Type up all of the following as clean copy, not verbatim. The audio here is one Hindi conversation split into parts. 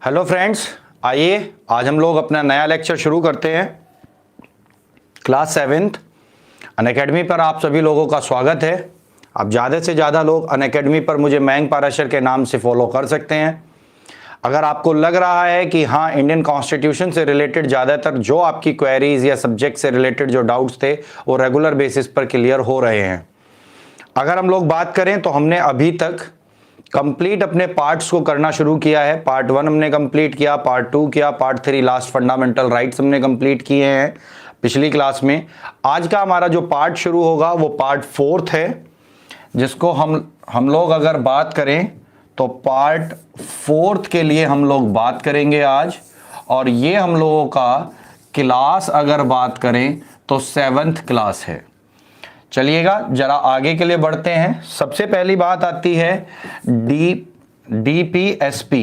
हेलो फ्रेंड्स, आइए आज हम लोग अपना नया लेक्चर शुरू करते हैं। क्लास 7th अनअकैडमी पर आप सभी लोगों का स्वागत है। आप ज़्यादा से ज़्यादा लोग अनअकैडमी पर मुझे मयंक पाराशर के नाम से फॉलो कर सकते हैं। अगर आपको लग रहा है कि हाँ, इंडियन कॉन्स्टिट्यूशन से रिलेटेड ज़्यादातर जो आपकी क्वेरीज या सब्जेक्ट से रिलेटेड जो डाउट्स थे वो रेगुलर बेसिस पर क्लियर हो रहे हैं। अगर हम लोग बात करें तो हमने अभी तक कंप्लीट अपने पार्ट्स को करना शुरू किया है। पार्ट 1 हमने कंप्लीट किया, पार्ट 2 किया, पार्ट 3 लास्ट फंडामेंटल राइट्स हमने कंप्लीट किए हैं पिछली क्लास में। आज का हमारा जो पार्ट शुरू होगा वो पार्ट 4 है, जिसको हम लोग अगर बात करें तो पार्ट 4 के लिए हम लोग बात करेंगे आज। और ये हम लोगों का क्लास अगर बात करें तो 7th क्लास है। चलिएगा जरा आगे के लिए बढ़ते हैं। सबसे पहली बात आती है डीपीएसपी।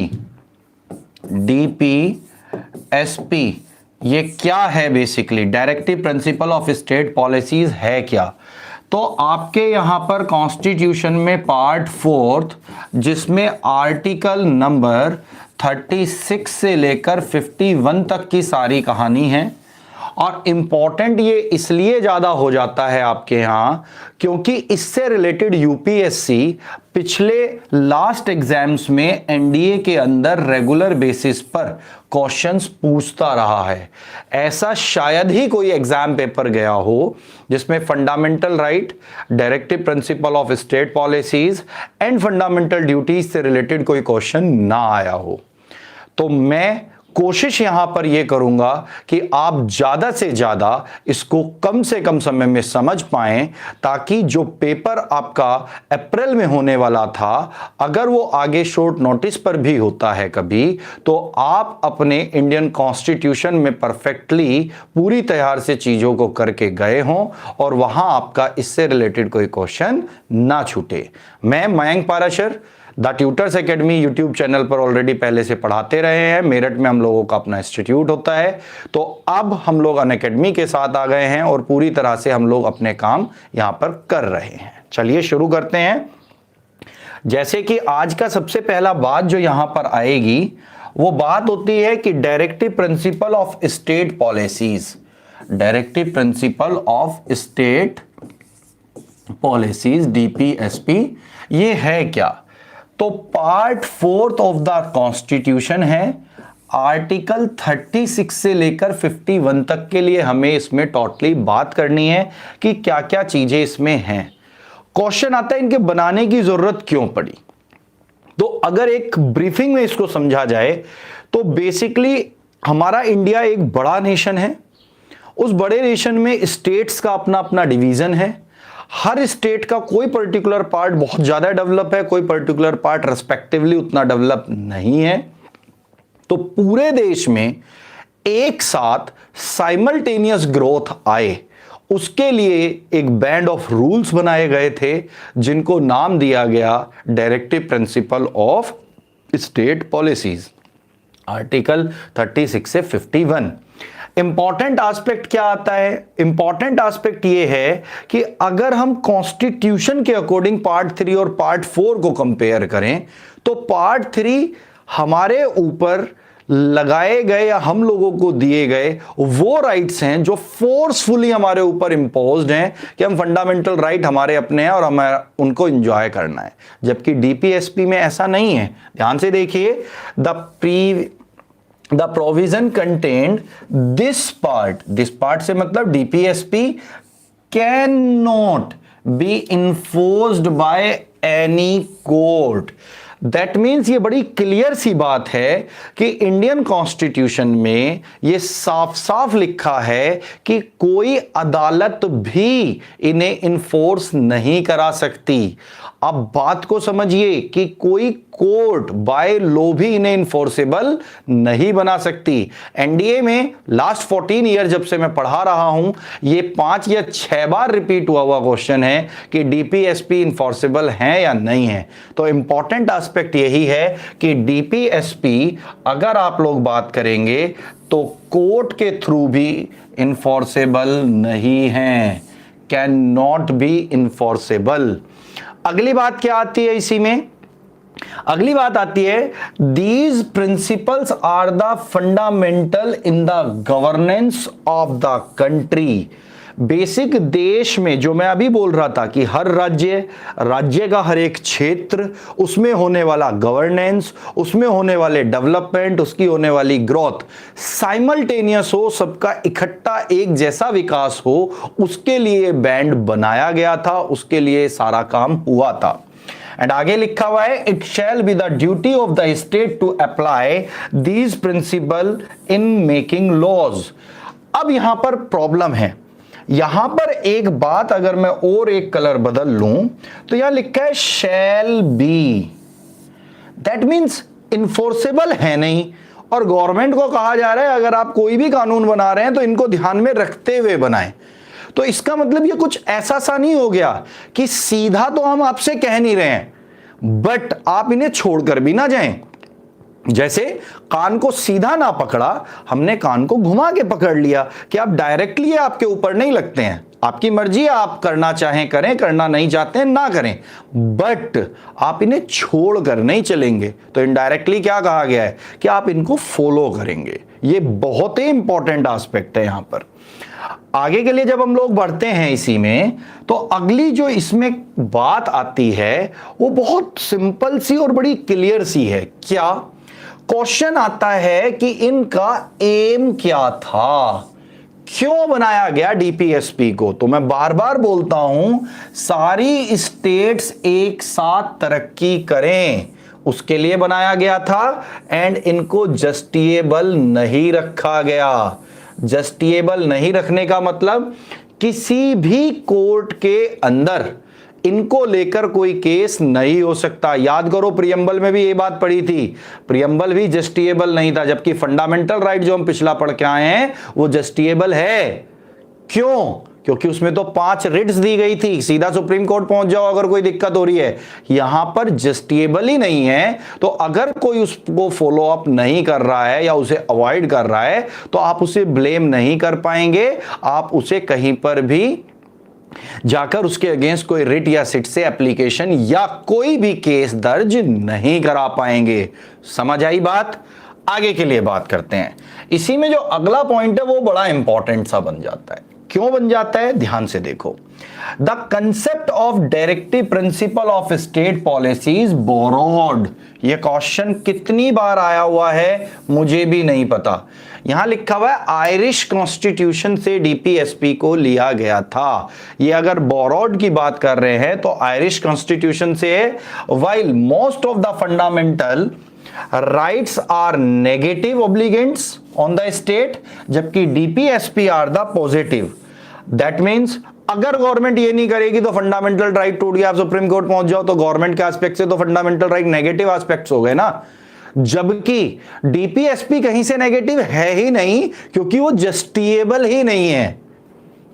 ये क्या है? Basically directive principle of state policies है क्या? तो आपके यहां पर कॉन्स्टिट्यूशन में पार्ट 4 जिसमें आर्टिकल नंबर 36 से लेकर 51 तक की सारी कहानी है। और इंपॉर्टेंट ये इसलिए ज्यादा हो जाता है आपके यहां क्योंकि इससे रिलेटेड यूपीएससी पिछले लास्ट एग्जाम्स में एनडीए के अंदर रेगुलर बेसिस पर क्वेश्चंस पूछता रहा है। ऐसा शायद ही कोई एग्जाम पेपर गया हो जिसमें fundamental right, directive principle of state policies and fundamental duties से रिलेटेड कोई क्वेश्चन ना आया हो। तो मैं कोशिश यहां पर यह करूंगा कि आप ज्यादा से ज्यादा इसको कम से कम समय में समझ पाएं, ताकि जो पेपर आपका अप्रैल में होने वाला था, अगर वो आगे शॉर्ट नोटिस पर भी होता है कभी, तो आप अपने इंडियन कॉन्स्टिट्यूशन में परफेक्टली पूरी तरह से चीजों को करके गए हों और वहां आपका इससे रिलेटेड कोई क्वेश्चन ना छूटे। मैं Mayank Parashar the tutors academy YouTube channel पर ऑलरेडी पहले से पढ़ाते रहे हैं। मेरठ में हम लोगों का अपना इंस्टीट्यूट होता है। तो अब हम लोग अनअकैडमी के साथ आ गए हैं और पूरी तरह से हम लोग अपने काम यहां पर कर रहे हैं। चलिए शुरू करते हैं। जैसे कि आज का सबसे पहला बात जो यहां पर आएगी वो बात होती है कि directive principle of state policies. Directive principle of state policies DPSP ये है क्या? तो पार्ट 4 ऑफ द कॉन्स्टिट्यूशन है। आर्टिकल 36 से लेकर 51 तक के लिए हमें इसमें टोटली बात करनी है कि क्या क्या चीजें इसमें हैं। क्वेश्चन आता है इनके बनाने की जरूरत क्यों पड़ी। तो अगर एक ब्रीफिंग में इसको समझा जाए तो बेसिकली हमारा इंडिया एक बड़ा नेशन है। उस बड़े नेशन में स्टेट्स का अपना अपना डिवीजन है। हर स्टेट का कोई पर्टिकुलर पार्ट बहुत ज्यादा डेवलप है, कोई पर्टिकुलर पार्ट रेस्पेक्टिवली उतना डेवलप नहीं है। तो पूरे देश में एक साथ साइमल्टेनियस ग्रोथ आए, उसके लिए एक बैंड ऑफ रूल्स बनाए गए थे जिनको नाम दिया गया directive principle of state policies, article 36 से 51। इंपॉर्टेंट एस्पेक्ट क्या आता है? इंपॉर्टेंट एस्पेक्ट ये है कि अगर हम कॉन्स्टिट्यूशन के अकॉर्डिंग पार्ट 3 और पार्ट 4 को कंपेयर करें तो पार्ट 3 हमारे ऊपर लगाए गए या हम लोगों को दिए गए वो राइट्स हैं जो फोर्सफुली हमारे ऊपर इंपोज्ड हैं कि हम फंडामेंटल राइट हमारे अपने हैं और हमें उनको एंजॉय करना है। जबकि डीपीएसपी में ऐसा नहीं है। ध्यान से देखिए, The provision contained this part से मतलब DPSP cannot be enforced by any court। That means ये बड़ी क्लियर सी बात है कि इंडियन कॉन्स्टिट्यूशन में ये साफ साफ लिखा है कि कोई अदालत भी इन्हें इन्फोर्स नहीं करा सकती। अब बात को समझिए कि कोई कोर्ट बाय लॉ भी इन्हें इन्फोर्सेबल नहीं बना सकती। एनडीए में लास्ट 14 ईयर जब से मैं पढ़ा रहा हूं, ये 5 या 6 बार रिपीट हुआ क्वेश्चन है कि डीपीएसपी इन्फोर्सेबल है या नहीं है। तो इंपॉर्टेंट एस्पेक्ट यही है कि डीपीएसपी अगर आप लोग बात करेंगे तो कोर्ट के थ्रू भी इन्फोर्सेबल नहीं है, कैन नॉट बी इन्फोर्सेबल। अगली बात क्या आती है इसी में? अगली बात आती है, these principles are the fundamental in the governance of the country. Basic देश में, जो मैं अभी बोल रहा था कि हर राज्य का हर एक क्षेत्र, उसमें होने वाला गवर्नेंस, उसमें होने वाले डेवलपमेंट, उसकी होने वाली ग्रोथ साइमल्टेनियस हो, सबका इकट्ठा एक जैसा विकास हो, उसके लिए बैंड बनाया गया था, उसके लिए सारा काम हुआ था। एंड आगे लिखा हुआ है, it shall be the duty of the state to apply these principle in making laws. अब यहां पर प्रॉब्लम है, यहां पर एक बात अगर मैं और एक कलर बदल लूं तो यहां लिखा है shall be, that means enforceable है नहीं, और गवर्नमेंट को कहा जा रहा है अगर आप कोई भी कानून बना रहे हैं तो इनको ध्यान में रखते हुए बनाएं। तो इसका मतलब ये कुछ ऐसा सा नहीं हो गया कि सीधा तो हम आपसे कह नहीं रहे हैं बट आप इन्हें छोड़कर भी ना जाएं। जैसे कान को सीधा ना पकड़ा, हमने कान को घुमा के पकड़ लिया कि आप डायरेक्टली आपके ऊपर नहीं लगते हैं, आपकी मर्जी है, आप करना चाहें करें, करना नहीं चाहते हैं ना करें, बट आप इन्हें छोड़कर नहीं चलेंगे। तो इनडायरेक्टली क्या कहा गया है कि आप इनको फॉलो करेंगे। ये बहुत ही इंपॉर्टेंट एस्पेक्ट है यहां पर। आगे के लिए जब हम लोग बढ़ते हैं इसी में, तो अगली जो इसमें बात आती है वो बहुत सिंपल सी और बड़ी क्लियर सी है। क्या क्वेश्चन आता है कि इनका एम क्या था, क्यों बनाया गया डीपीएसपी को। तो मैं बार बार बोलता हूं, सारी स्टेट्स एक साथ तरक्की करें, उसके लिए बनाया गया था। एंड इनको जस्टिएबल नहीं रखा गया। जस्टिएबल नहीं रखने का मतलब किसी भी कोर्ट के अंदर इनको लेकर कोई केस नहीं हो सकता। याद करो, प्रियम्बल में भी ये बात पढ़ी थी, प्रियम्बल भी जस्टिएबल नहीं था, जबकि फंडामेंटल राइट जो हम पिछला पढ़ के आए हैं वो जस्टिएबल है। क्यों? क्योंकि उसमें तो 5 रिट्स दी गई थी, सीधा सुप्रीम कोर्ट पहुंच जाओ अगर कोई दिक्कत हो रही है। यहां पर जस्टिएबल ही नहीं है, तो अगर कोई उसको फॉलो अप नहीं कर रहा है या उसे अवॉइड कर रहा है तो आप उसे ब्लेम नहीं कर पाएंगे, आप उसे कहीं पर भी जाकर उसके अगेंस्ट कोई रिट या सिट से एप्लीकेशन या कोई भी केस दर्ज नहीं करा पाएंगे। समझ आई बात? आगे के लिए बात करते हैं। इसी में जो अगला पॉइंट है वो बड़ा इंपॉर्टेंट सा बन जाता है। क्यों बन जाता है? ध्यान से देखो। The concept of directive principle of state policies borrowed. यह क्वेश्चन कितनी बार आया हुआ है मुझे भी नहीं पता। यहां लिखा हुआ है आयरिश कॉन्स्टिट्यूशन से डीपीएसपी को लिया गया था। ये अगर बोरोड की बात कर रहे हैं तो आयरिश कॉन्स्टिट्यूशन से है। While most of the fundamental rights are negative obligations on the state, जबकि DPSP are the positive. That means अगर गवर्नमेंट ये नहीं करेगी तो फंडामेंटल राइट टूट गया, आप सुप्रीम कोर्ट पहुंच जाओ तो गवर्नमेंट के एस्पेक्ट से तो फंडामेंटल राइट नेगेटिव एस्पेक्ट्स हो गए ना। जबकि डीपीएसपी कहीं से नेगेटिव है ही नहीं, क्योंकि वो जस्टिएबल ही नहीं है।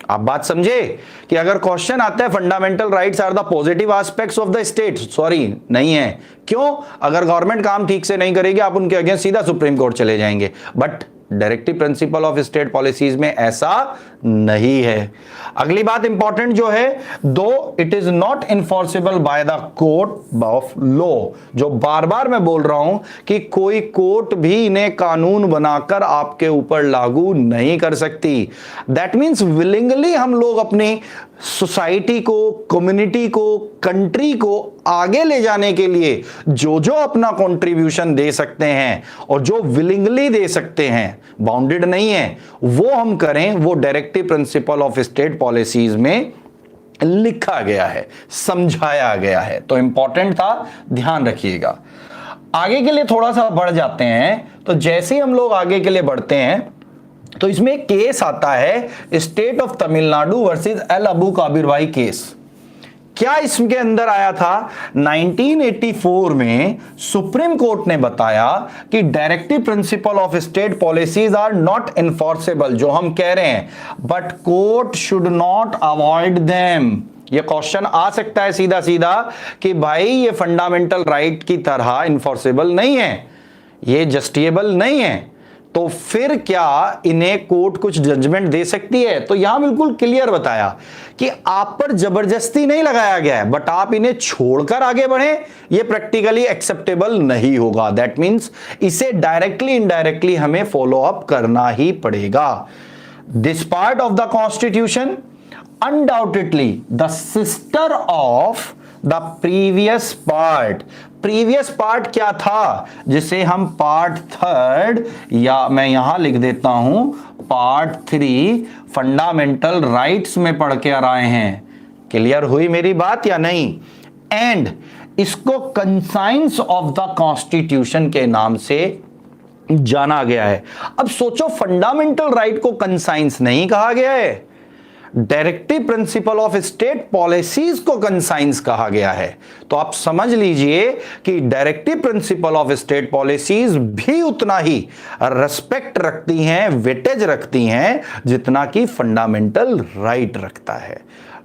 आप बात समझे कि अगर क्वेश्चन आता है fundamental rights are the positive aspects of the state, sorry नहीं है। क्यों? अगर गवर्नमेंट काम ठीक से नहीं करेगी आप उनके अगेंस्ट सीधा सुप्रीम कोर्ट चले जाएंगे। But directive principle of state policies में ऐसा नहीं है। अगली बात इंपॉर्टेंट जो है, दो it is not enforceable by the court of law, जो बार बार मैं बोल रहा हूं कि कोई कोर्ट भी इन्हें कानून बनाकर आपके ऊपर लागू नहीं कर सकती। दैट मीन्स विलिंगली हम लोग अपनी सोसाइटी को, कम्युनिटी को, कंट्री को आगे ले जाने के लिए जो जो अपना कंट्रीब्यूशन दे सकते हैं और जो विलिंगली दे सकते हैं, बाउंडेड नहीं है, वो हम करें। वो directive principle of state policies में लिखा गया है, समझाया गया है। तो इंपॉर्टेंट था, ध्यान रखिएगा। आगे के लिए थोड़ा सा बढ़ जाते हैं। तो जैसे ही हम लोग आगे के लिए बढ़ते हैं तो इसमें एक केस आता है state of Tamil Nadu versus L Abu Kabir Bai case. क्या इसके अंदर आया था? 1984 में सुप्रीम कोर्ट ने बताया कि directive principle of state policies are not enforceable, जो हम कह रहे हैं, but court should not avoid them. ये क्वेश्चन आ सकता है सीधा सीधा कि भाई ये फंडामेंटल राइट की तरह इन्फोर्सेबल नहीं है, ये जस्टिएबल नहीं है, तो फिर क्या इन्हें कोर्ट कुछ जजमेंट दे सकती है? तो यहां बिल्कुल क्लियर बताया कि आप पर जबरदस्ती नहीं लगाया गया है, बट आप इन्हें छोड़कर आगे बढ़े, ये प्रैक्टिकली एक्सेप्टेबल नहीं होगा। दैट मींस इसे डायरेक्टली इनडायरेक्टली हमें फॉलो अप करना ही पड़ेगा। This part of the constitution undoubtedly the sister of the previous part। Previous part क्या था, जिसे हम पार्ट थर्ड, या मैं यहां लिख देता हूं पार्ट 3 फंडामेंटल राइट्स में पढ़ के आ रहे हैं। क्लियर हुई मेरी बात या नहीं? एंड इसको कंसाइंस ऑफ द कॉन्स्टिट्यूशन के नाम से जाना गया है। अब सोचो, फंडामेंटल राइट को कंसाइंस नहीं कहा गया है, directive principle of state policies को कंसाइंस कहा गया है। तो आप समझ लीजिए कि directive principle of state policies भी उतना ही रेस्पेक्ट रखती हैं, वेटेज रखती हैं, जितना कि फंडामेंटल राइट रखता है।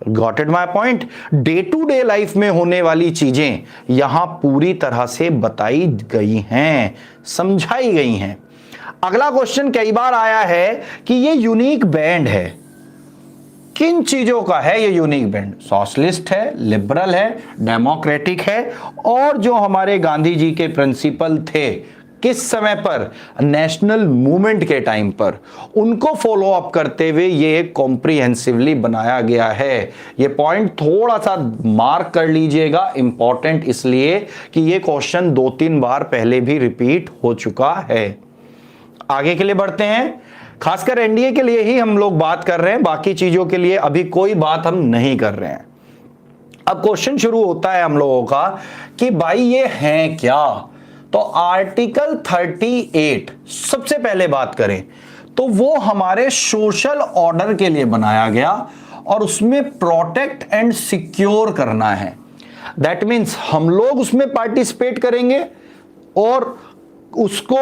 Got it my point? Day to day life में होने वाली चीजें यहां पूरी तरह से बताई गई हैं, समझाई गई हैं। अगला क्वेश्चन कई बार आया है कि ये यूनिक बैंड है, किन चीजों का है ये यूनिक बैंड? सोशलिस्ट है, लिबरल है, डेमोक्रेटिक है, और जो हमारे गांधी जी के प्रिंसिपल थे किस समय पर? नेशनल मूवमेंट के टाइम पर, उनको फॉलो अप करते हुए ये कॉम्प्रिहेंसिवली बनाया गया है। ये पॉइंट थोड़ा सा मार्क कर लीजिएगा, इंपॉर्टेंट इसलिए कि ये क्वेश्चन 2-3 बार पहले भी रिपीट हो चुका है। आगे के लिए बढ़ते हैं। खासकर एनडीए के लिए ही हम लोग बात कर रहे हैं, बाकी चीजों के लिए अभी कोई बात हम नहीं कर रहे हैं। अब क्वेश्चन शुरू होता है हम लोगों का कि भाई ये हैं क्या? तो आर्टिकल 38 सबसे पहले बात करें तो वो हमारे सोशल ऑर्डर के लिए बनाया गया और उसमें प्रोटेक्ट एंड सिक्योर करना है। दैट मीन्स हम लोग उसमें पार्टिसिपेट करेंगे और उसको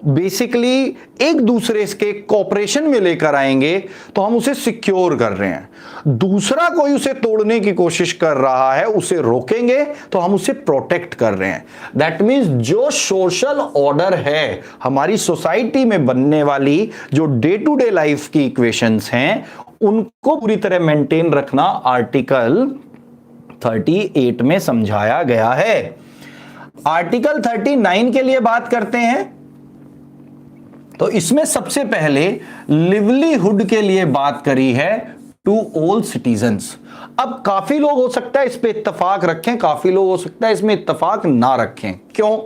बेसिकली एक दूसरे के कॉपरेशन में लेकर आएंगे, तो हम उसे सिक्योर कर रहे हैं। दूसरा कोई उसे तोड़ने की कोशिश कर रहा है, उसे रोकेंगे तो हम उसे प्रोटेक्ट कर रहे हैं। दैट मीन्स जो सोशल ऑर्डर है हमारी सोसाइटी में बनने वाली, जो डे टू डे लाइफ की इक्वेशंस हैं, उनको पूरी तरह मेंटेन रखना आर्टिकल 38 में समझाया गया है। आर्टिकल 39 के लिए बात करते हैं तो इसमें सबसे पहले लिवलीहुड के लिए बात करी है, टू ऑल सिटीजन्स। अब काफी लोग हो सकता है इस पे इत्तेफाक रखें, काफी लोग हो सकता है इसमें इत्तेफाक ना रखें। क्यों?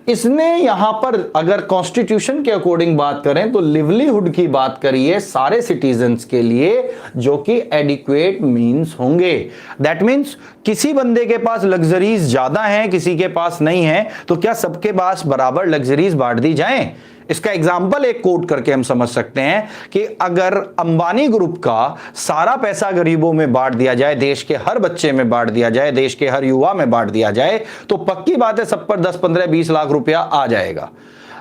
इसने यहां पर अगर कॉन्स्टिट्यूशन के अकॉर्डिंग बात करें तो लिवलीहुड की बात करी है सारे सिटीजन्स के लिए, जो कि एडिक्वेट मींस होंगे। दैट मींस किसी बंदे के पास लग्जरीज ज्यादा हैं, किसी के पास नहीं है, तो क्या सबके पास बराबर लग्जरीज बांट दी जाएं? इसका एग्जाम्पल एक कोट करके हम समझ सकते हैं कि अगर अंबानी ग्रुप का सारा पैसा गरीबों में बांट दिया जाए, देश के हर बच्चे में बांट दिया जाए, देश के हर युवा में बांट दिया जाए, तो पक्की बात है सब पर 10, 15, 20 लाख रुपया आ जाएगा।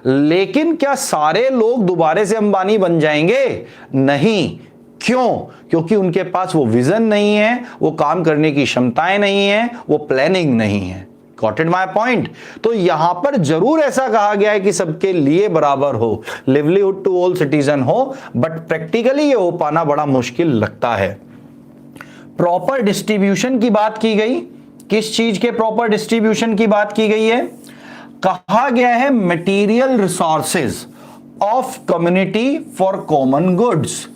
लेकिन क्या सारे लोग दोबारा से अंबानी बन जाएंगे? नहीं। क्यों? क्योंकि उनके पास वो विजन नहीं है, वो काम करने की क्षमताएं नहीं है, वो प्लानिंग नहीं है। Got it my point? तो यहां पर जरूर ऐसा कहा गया है कि सबके लिए बराबर हो, लिवलीहुड टू ऑल सिटीजन हो, बट प्रैक्टिकली ये हो पाना बड़ा मुश्किल लगता है। प्रॉपर डिस्ट्रीब्यूशन की बात की गई। किस चीज के प्रॉपर डिस्ट्रीब्यूशन की बात की गई है? कहा गया है material resources of community for common goods.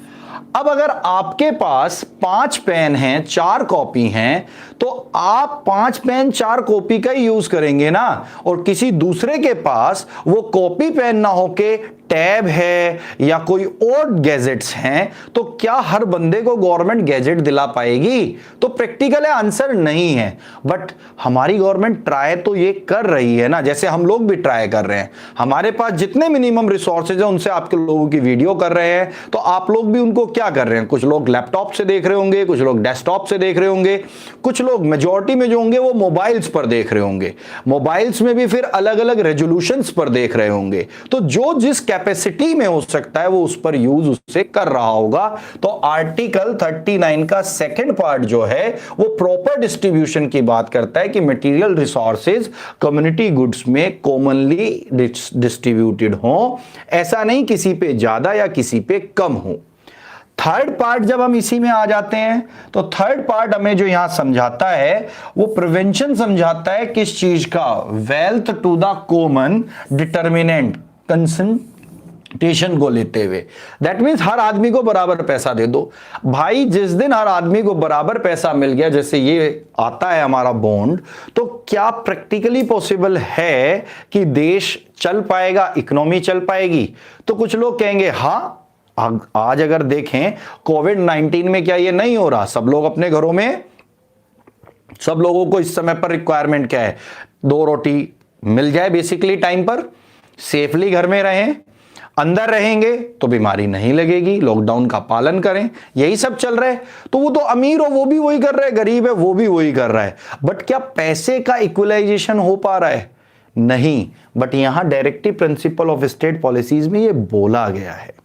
अब अगर आपके पास 5 पेन हैं, 4 कॉपी हैं, तो आप 5 पेन 4 कॉपी का ही यूज करेंगे ना, और किसी दूसरे के पास वो कॉपी पेन ना होके टैब है या कोई और गैजेट्स हैं, तो क्या हर बंदे को गवर्नमेंट गैजेट दिला पाएगी? तो प्रैक्टिकल है, आंसर नहीं है। बट हमारी गवर्नमेंट ट्राई तो ये कर रही है ना, जैसे हम लोग भी ट्राई कर रहे हैं। हमारे पास जितने मिनिमम रिसोर्सेज हैं उनसे आपके लोगों की वीडियो कर रहे हैं, तो आप लोग भी उनको क्या कर रहे हैं? कुछ लोग लैपटॉप से देख रहे होंगे, कुछ लोग डेस्कटॉप से देख रहे होंगे, कुछ लोग मेजॉरिटी में जो होंगे वो मोबाइल्स पर देख रहे होंगे। मोबाइल्स में भी फिर अलग अलग रेजोल्यूशंस पर देख रहे होंगे। तो जो जिस कैपेसिटी में हो सकता है वो उस पर यूज उससे कर रहा होगा। तो आर्टिकल 39 का सेकंड पार्ट जो है वो प्रॉपर डिस्ट्रीब्यूशन की बात करता है कि मटेरियल रिसोर्सेज कम्युनिटी गुड्स में कॉमनली डिस्ट्रीब्यूटेड हो, ऐसा नहीं किसी पे ज्यादा या किसी पे कम हो। थर्ड पार्ट जब हम इसी में आ जाते हैं तो थर्ड पार्ट हमें जो यहां समझाता है वो प्रिवेंशन समझाता है किस चीज का, wealth to the common determinant concentration को लेते हुए। दैट मीन्स हर आदमी को बराबर पैसा दे दो। भाई जिस दिन हर आदमी को बराबर पैसा मिल गया, जैसे ये आता है हमारा बॉन्ड, तो क्या प्रैक्टिकली पॉसिबल है कि देश चल पाएगा, इकोनॉमी चल पाएगी? तो कुछ लोग कहेंगे हाँ, आज अगर देखें कोविड-19 में क्या ये नहीं हो रहा? सब लोग अपने घरों में, सब लोगों को इस समय पर रिक्वायरमेंट क्या है, 2 रोटी मिल जाए बेसिकली टाइम पर, सेफली घर में रहें, अंदर रहेंगे तो बीमारी नहीं लगेगी, लॉकडाउन का पालन करें, यही सब चल रहा है। तो वो तो अमीर हो वो भी वही कर रहा है, गरीब है वो भी वही कर रहा है, बट क्या पैसे का इक्वलाइजेशन हो पा रहा है? नहीं। बट यहां directive principle of state policies में ये बोला गया है।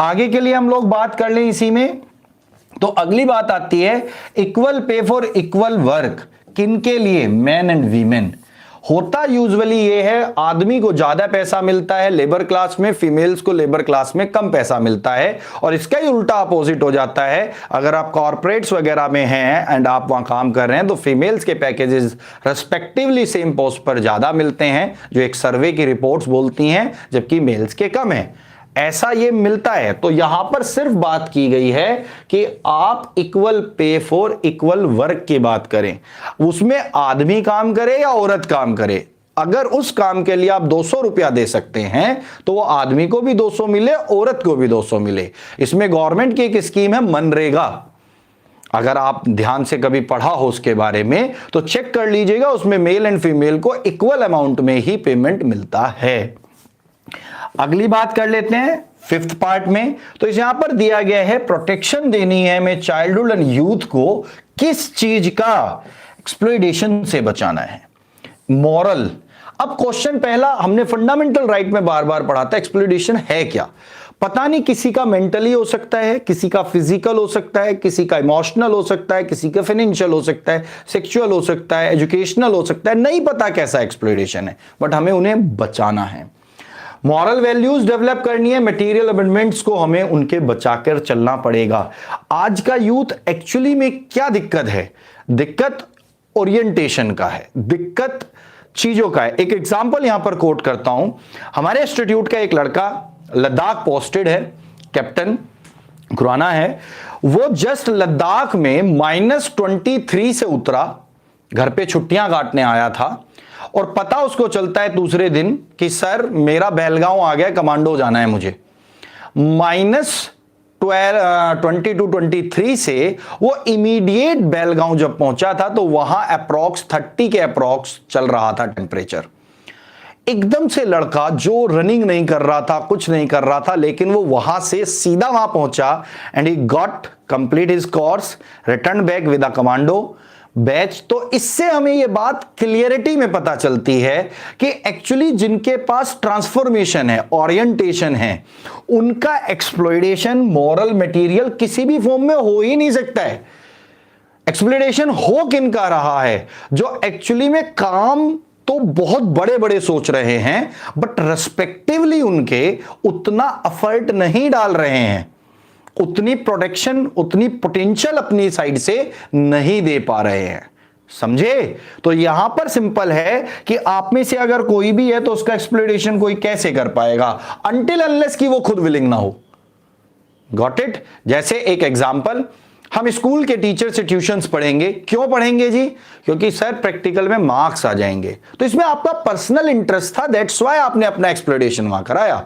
आगे के लिए हम लोग बात कर लें इसी में, तो अगली बात आती है equal pay for equal work. किनके लिए? Man and women. होता यूजुअली ये है, आदमी को ज्यादा पैसा मिलता है लेबर क्लास में, फीमेल्स को लेबर क्लास में कम पैसा मिलता है, और इसका ही उल्टा अपोजिट हो जाता है। अगर आप कॉर्पोरेट्स वगैरह में हैं एंड आप वहां काम कर रहे हैं तो फीमेल्स के पैकेजेस रेस्पेक्टिवली सेम पोस्ट पर ज्यादा मिलते हैं, जो एक सर्वे की रिपोर्ट्स बोलती हैं, जबकि मेल्स के कम है। ऐसा ये मिलता है। तो यहां पर सिर्फ बात की गई है कि आप equal pay for equal work की बात करें, उसमें आदमी काम करे या औरत काम करे। अगर उस काम के लिए आप 200 रुपया दे सकते हैं तो वो आदमी को भी 200 मिले, औरत को भी 200 मिले। इसमें गवर्नमेंट की एक स्कीम है मनरेगा, अगर आप ध्यान से कभी पढ़ा हो उसके बारे में तो चेक कर लीजिएगा, उसमें मेल एंड फीमेल को इक्वल अमाउंट में ही पेमेंट मिलता है। अगली बात कर लेते हैं फिफ्थ पार्ट में। तो इस यहां पर दिया गया है प्रोटेक्शन देनी है हमें चाइल्डहुड एंड यूथ को, किस चीज का? एक्सप्लॉयटेशन से बचाना है, मॉरल। अब क्वेश्चन पहला हमने फंडामेंटल राइट में बार बार पढ़ा था, एक्सप्लॉयटेशन है क्या? पता नहीं, किसी का मेंटली हो सकता है, किसी का फिजिकल हो सकता है, किसी का इमोशनल हो सकता है, किसी का फाइनेंशियल हो सकता है, सेक्सुअल हो सकता है, एजुकेशनल हो सकता है, नहीं पता कैसा एक्सप्लॉयटेशन है, बट हमें उन्हें बचाना है। मॉरल वैल्यूज डेवलप करनी है, मटेरियल अमेंडमेंट्स को हमें उनके बचाकर चलना पड़ेगा। आज का यूथ एक्चुअली में क्या दिक्कत है? दिक्कत ओरिएंटेशन का है, दिक्कत चीजों का है। एक एग्जांपल यहां पर कोट करता हूं, हमारे इंस्टीट्यूट का एक लड़का लद्दाख पोस्टेड है, कैप्टन खुराना है, वो जस्ट लद्दाख में -23 से उतरा, घर पे छुट्टियां काटने आया था, और पता उसको चलता है दूसरे दिन कि सर मेरा बेलगांव आ गया, कमांडो जाना है मुझे। -22-23 से वो इमीडिएट बेलगांव जब पहुंचा था तो वहां अप्रॉक्स 30 के अप्रॉक्स चल रहा था टेम्परेचर। एकदम से लड़का जो रनिंग नहीं कर रहा था, कुछ नहीं कर रहा था, लेकिन वो वहां से सीधा वहां पहुंचा and he got complete his course, return back with a commando batch. तो इससे हमें यह बात क्लियरिटी में पता चलती है कि एक्चुअली जिनके पास ट्रांसफॉर्मेशन है, ओरिएंटेशन है, उनका एक्सप्लॉयटेशन मॉरल मटेरियल किसी भी फॉर्म में हो ही नहीं सकता है। एक्सप्लॉयटेशन हो किन का रहा है? जो एक्चुअली में काम तो बहुत बड़े बड़े सोच रहे हैं, बट रेस्पेक्टिवली उनके उतना एफर्ट नहीं डाल रहे हैं, उतनी प्रोटेक्शन, उतनी पोटेंशियल अपनी साइड से नहीं दे पा रहे हैं। समझे? तो यहां पर सिंपल है कि आप में से अगर कोई भी है तो उसका एक्सप्लॉयटेशन कोई कैसे कर पाएगा? अनटिल अनलेस कि वो खुद विलिंग ना हो। Got it? जैसे एक एग्जांपल, हम स्कूल के टीचर से ट्यूशंस पढ़ेंगे, क्यों पढ़ेंगे जी? क्योंकि सर प्रैक्टिकल में मार्क्स आ जाएंगे, तो इसमें आपका पर्सनल इंटरेस्ट था, दैट्स व्हाई आपने अपना एक्सप्लॉयटेशन वहां कराया।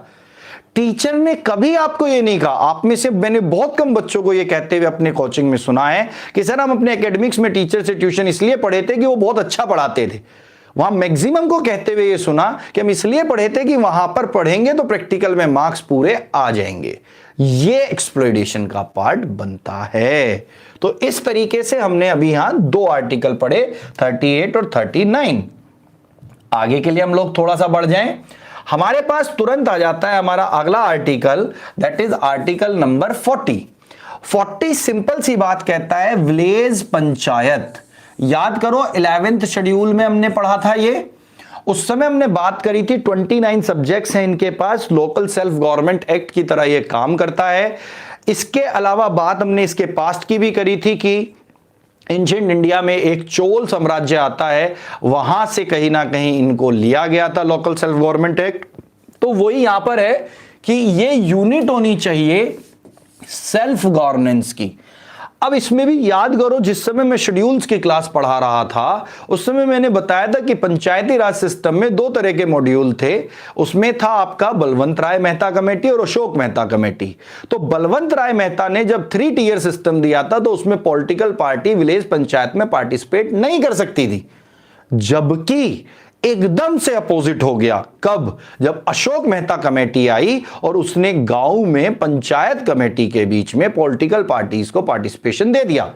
टीचर ने कभी आपको ये नहीं कहा। आप में से मैंने बहुत कम बच्चों को ये कहते हुए अपने कोचिंग में सुना है कि सर हम अपने एकेडमिक्स में टीचर से ट्यूशन इसलिए पढ़े थे कि वो बहुत अच्छा पढ़ाते थे। वहां मैक्सिमम को कहते हुए ये सुना कि हम इसलिए पढ़े थे कि वहां पर पढ़ेंगे तो प्रैक्टिकल में मार्क्स पूरे आ जाएंगे। ये एक्सप्लॉयटेशन का पार्ट बनता है। तो इस तरीके से हमने अभी यहां 2 आर्टिकल पढ़े, 38 और 39। आगे के लिए हम लोग थोड़ा सा बढ़ जाएं। हमारे पास तुरंत आ जाता है हमारा अगला article, that is article number 40 simple सी बात कहता है विलेज पंचायत। याद करो 11th शेड्यूल में हमने पढ़ा था ये, उस समय हमने बात करी थी 29 सब्जेक्ट्स हैं इनके पास, लोकल सेल्फ गवर्नमेंट एक्ट की तरह ये काम करता है। इसके अलावा बात हमने इसके पास्ट की भी करी थी कि एंशिएंट इंडिया में एक चोल साम्राज्य आता है, वहां से कहीं ना कहीं इनको लिया गया था लोकल सेल्फ गवर्नमेंट एक्ट। तो वही यहां पर है कि ये यूनिट होनी चाहिए सेल्फ गवर्नेंस की। अब इसमें भी याद करो, जिस समय मैं शेड्यूल्स की क्लास पढ़ा रहा था उस समय मैंने बताया था कि पंचायती राज सिस्टम में दो तरह के मॉड्यूल थे। उसमें था आपका बलवंत राय मेहता कमेटी और अशोक मेहता कमेटी। तो बलवंत राय मेहता ने जब 3 टियर सिस्टम दिया था तो उसमें पॉलिटिकल पार्टी विलेज पंचायत में पार्टिसिपेट नहीं कर सकती थी, जबकि एकदम से अपोजिट हो गया कब, जब अशोक मेहता कमेटी आई और उसने गांव में पंचायत कमेटी के बीच में पॉलिटिकल पार्टीज को पार्टिसिपेशन दे दिया।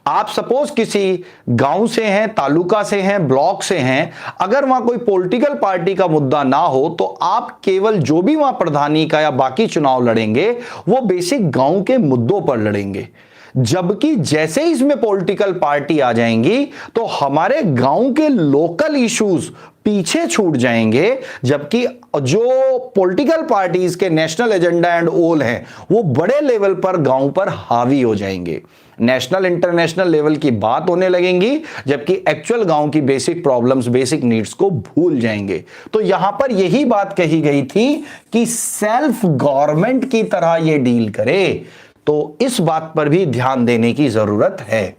आप सपोज किसी गांव से हैं, तालुका से हैं, ब्लॉक से हैं, अगर वहां कोई पॉलिटिकल पार्टी का मुद्दा ना हो तो आप केवल जो भी वहां प्रधानी का या बाकी चुनाव लड़ेंगे वो बेसिक गांव के मुद्दों पर लड़ेंगे। जबकि जैसे ही इसमें पॉलिटिकल पार्टी आ जाएंगी तो हमारे गांव के लोकल इश्यूज पीछे छूट जाएंगे, जबकि जो पॉलिटिकल पार्टीज के नेशनल एजेंडा एंड ओल हैं वो बड़े लेवल पर गांव पर हावी हो जाएंगे, नेशनल इंटरनेशनल लेवल की बात होने लगेंगी, जबकि एक्चुअल गांव की बेसिक प्रॉब्लम्स बेसिक नीड्स को भूल जाएंगे। तो यहां पर यही बात कही गई थी कि सेल्फ गवर्नमेंट की तरह ये डील करे, तो इस बात पर भी ध्यान देने की जरूरत है।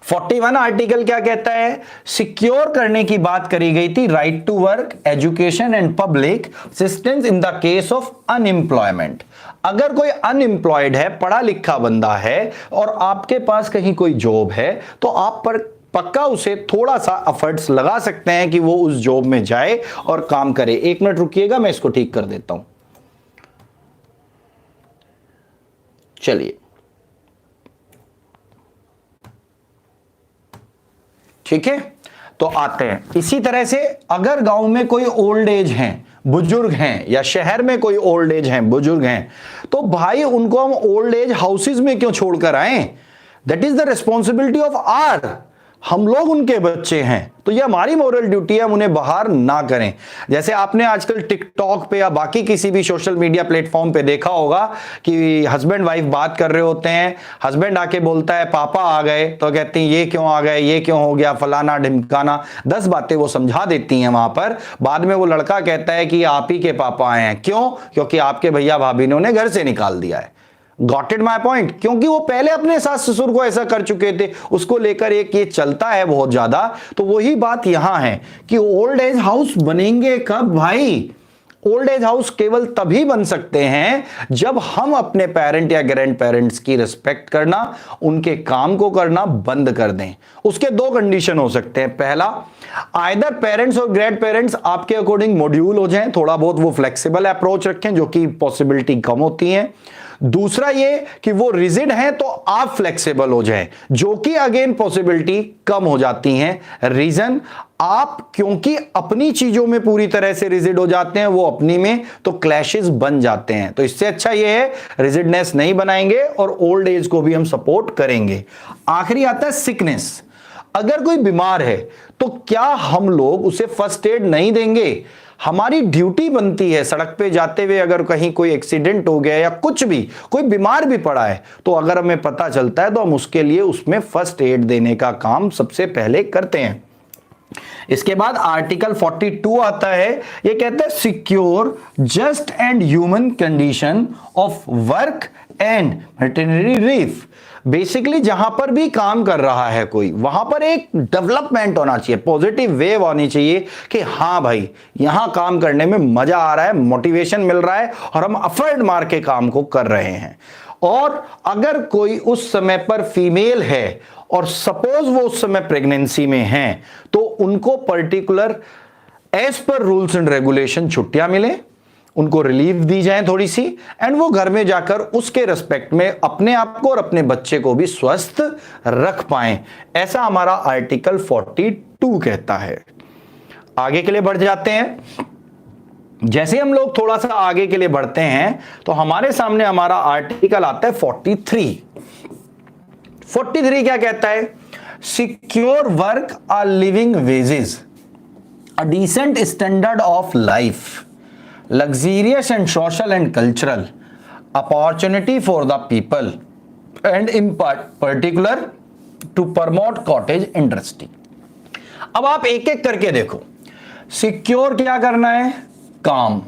41 आर्टिकल क्या कहता है, सिक्योर करने की बात करी गई थी, right to work, education and public assistance in the case of unemployment. अगर कोई अनएम्प्लॉयड है, पढ़ा लिखा बंदा है और आपके पास कहीं कोई जॉब है तो आप पर पक्का उसे थोड़ा सा एफर्ट्स लगा सकते हैं कि वो उस जॉब में जाए और काम करे। 1 मिनट रुकिएगा, मैं इसको ठीक कर देता हूं। चलिए ठीक है, तो आते हैं इसी तरह से, अगर गांव में कोई ओल्ड एज हैं, बुजुर्ग हैं, या शहर में कोई ओल्ड एज हैं, बुजुर्ग हैं, तो भाई उनको हम ओल्ड एज हाउसेज में क्यों छोड़कर आए? That is the responsibility of our, हम लोग उनके बच्चे हैं, तो ये हमारी मोरल ड्यूटी है, हम उन्हें बाहर ना करें। जैसे आपने आजकल टिकटॉक पे या बाकी किसी भी सोशल मीडिया प्लेटफॉर्म पे देखा होगा कि हस्बैंड वाइफ बात कर रहे होते हैं, हस्बैंड आके बोलता है पापा आ गए, तो कहती हैं ये क्यों आ गए, ये क्यों हो गया, फलाना ढिमकाना, 10 बातें वो समझा देती हैं वहां पर। बाद में वो लड़का कहता है कि आप ही के पापा आए हैं, क्यों? क्योंकि आपके भैया भाभी ने उन्हें घर से निकाल दिया है। Got it my point? क्योंकि वो पहले अपने सास ससुर को ऐसा कर चुके थे, उसको लेकर एक ये चलता है बहुत ज्यादा। तो वही बात यहां है कि ओल्ड एज हाउस बनेंगे कब भाई? ओल्ड एज हाउस केवल तभी बन सकते हैं जब हम अपने पेरेंट या ग्रैंड पेरेंट्स की रिस्पेक्ट करना, उनके काम को करना बंद कर दें। उसके 2 कंडीशन हो सकते हैं। पहला, आइदर पेरेंट्स और ग्रैंड पेरेंट्स आपके अकॉर्डिंग मॉड्यूल हो जाएं, थोड़ा बहुत वो फ्लेक्सिबल अप्रोच रखें, जो कि पॉसिबिलिटी कम होती है। दूसरा ये कि वो रिजिड हैं तो आप फ्लेक्सिबल हो जाएं, जो कि अगेन पॉसिबिलिटी कम हो जाती हैं। रीजन, आप क्योंकि अपनी चीजों में पूरी तरह से रिजिड हो जाते हैं, वो अपनी में, तो क्लैशेस बन जाते हैं। तो इससे अच्छा ये है रिजिडनेस नहीं बनाएंगे और ओल्ड एज को भी हम सपोर्ट करेंगे। आखिरी आता है सिकनेस। अगर कोई बीमार है तो क्या हम लोग उसे फर्स्ट एड नहीं देंगे? हमारी ड्यूटी बनती है, सड़क पे जाते हुए अगर कहीं कोई एक्सीडेंट हो गया या कुछ भी, कोई बीमार भी पड़ा है, तो अगर हमें पता चलता है तो हम उसके लिए उसमें फर्स्ट एड देने का काम सबसे पहले करते हैं। इसके बाद आर्टिकल 42 आता है, ये कहता है secure just and human condition of work and maternity leave. Basically जहां पर भी काम कर रहा है कोई, वहां पर एक डेवलपमेंट होना चाहिए, पॉजिटिव वेव आनी चाहिए कि हाँ भाई यहां काम करने में मजा आ रहा है, मोटिवेशन मिल रहा है और हम एफर्ट मार के काम को कर रहे हैं। और अगर कोई उस समय पर फीमेल है और सपोज वो उस समय प्रेगनेंसी में हैं, तो उनको पर्टिकुलर एज पर रूल्स एंड रेगुलेशन छुट्टियां मिले, उनको रिलीफ दी जाए थोड़ी सी, एंड वो घर में जाकर उसके रिस्पेक्ट में अपने आप को और अपने बच्चे को भी स्वस्थ रख पाएं। ऐसा हमारा आर्टिकल 42 कहता है। आगे के लिए बढ़ जाते हैं। जैसे हम लोग थोड़ा सा आगे के लिए बढ़ते हैं तो हमारे सामने हमारा आर्टिकल आता है 43। 43 क्या कहता है? Secure work, a living wages, a decent standard of life, luxurious and social and cultural opportunity for the people and in particular to promote cottage industry. अब आप एक एक करके देखो। सिक्योर क्या करना है? काम।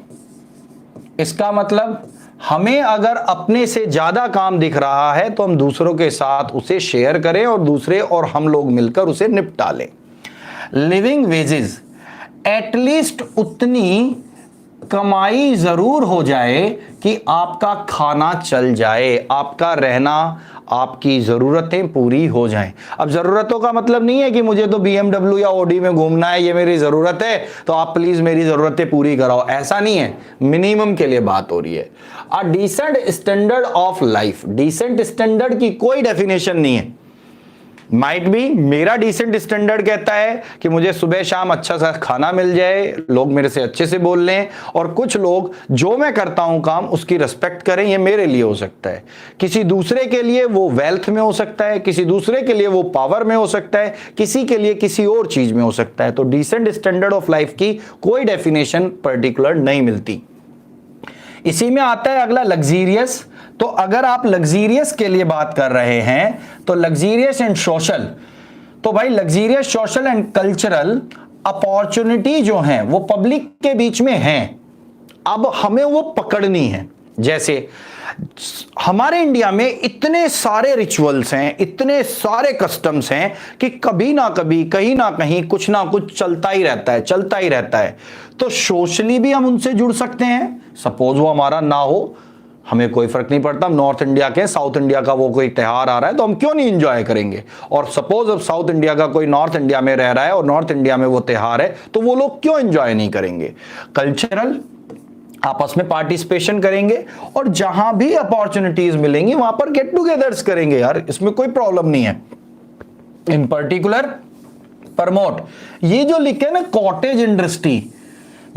इसका मतलब हमें अगर अपने से ज्यादा काम दिख रहा है तो हम दूसरों के साथ उसे शेयर करें और दूसरे और हम लोग मिलकर उसे निपटा लें। लिविंग वेजेस, एटलीस्ट उतनी कमाई जरूर हो जाए कि आपका खाना चल जाए, आपका रहना, आपकी जरूरतें पूरी हो जाएं। अब जरूरतों का मतलब नहीं है कि मुझे तो BMW या ऑडी में घूमना है, ये मेरी जरूरत है तो आप प्लीज मेरी जरूरतें पूरी कराओ, ऐसा नहीं है। मिनिमम के लिए बात हो रही है। A decent standard of life, decent standard की कोई डेफिनेशन नहीं है। माइट बी मेरा डिसेंट स्टैंडर्ड कहता है कि मुझे सुबह शाम अच्छा सा खाना मिल जाए, लोग मेरे से अच्छे से बोल लें, और कुछ लोग जो मैं करता हूं काम उसकी रिस्पेक्ट करें। ये मेरे लिए हो सकता है, किसी दूसरे के लिए वो वेल्थ में हो सकता है, किसी दूसरे के लिए वो पावर में हो सकता है, किसी के लिए किसी और चीज में हो सकता है। तो डिसेंट स्टैंडर्ड ऑफ लाइफ की कोई डेफिनेशन पर्टिकुलर नहीं मिलती। इसी में आता है अगला लग्जीरियस। तो अगर आप लग्जीरियस के लिए बात कर रहे हैं तो लग्जीरियस एंड सोशल, तो भाई luxurious, social and cultural opportunity जो हैं वो पब्लिक के बीच में हैं, अब हमें वो पकड़नी है। जैसे हमारे इंडिया में इतने सारे रिचुअल्स हैं, इतने सारे कस्टम्स हैं कि कभी ना कभी कहीं ना कहीं कुछ ना कुछ चलता ही रहता है, चलता ही रहता है। तो सोशली भी हम उनसे जुड़ सकते हैं। सपोज वो हमारा ना हो, हमें कोई फर्क नहीं पड़ता, हम नॉर्थ इंडिया के, साउथ इंडिया का वो कोई त्योहार आ रहा है तो हम क्यों नहीं एंजॉय करेंगे। और सपोज अब साउथ इंडिया का कोई नॉर्थ इंडिया में रह रहा है और नॉर्थ इंडिया में वो त्योहार है तो वो लोग क्यों एंजॉय नहीं करेंगे। कल्चरल, आपस में पार्टिसिपेशन करेंगे और जहां भी अपॉर्चुनिटीज मिलेंगी वहां पर गेट टुगेदर्स करेंगे यार, इसमें कोई प्रॉब्लम नहीं है। इन पर्टिकुलर प्रमोट, ये जो लिखे ना कॉटेज इंडस्ट्री,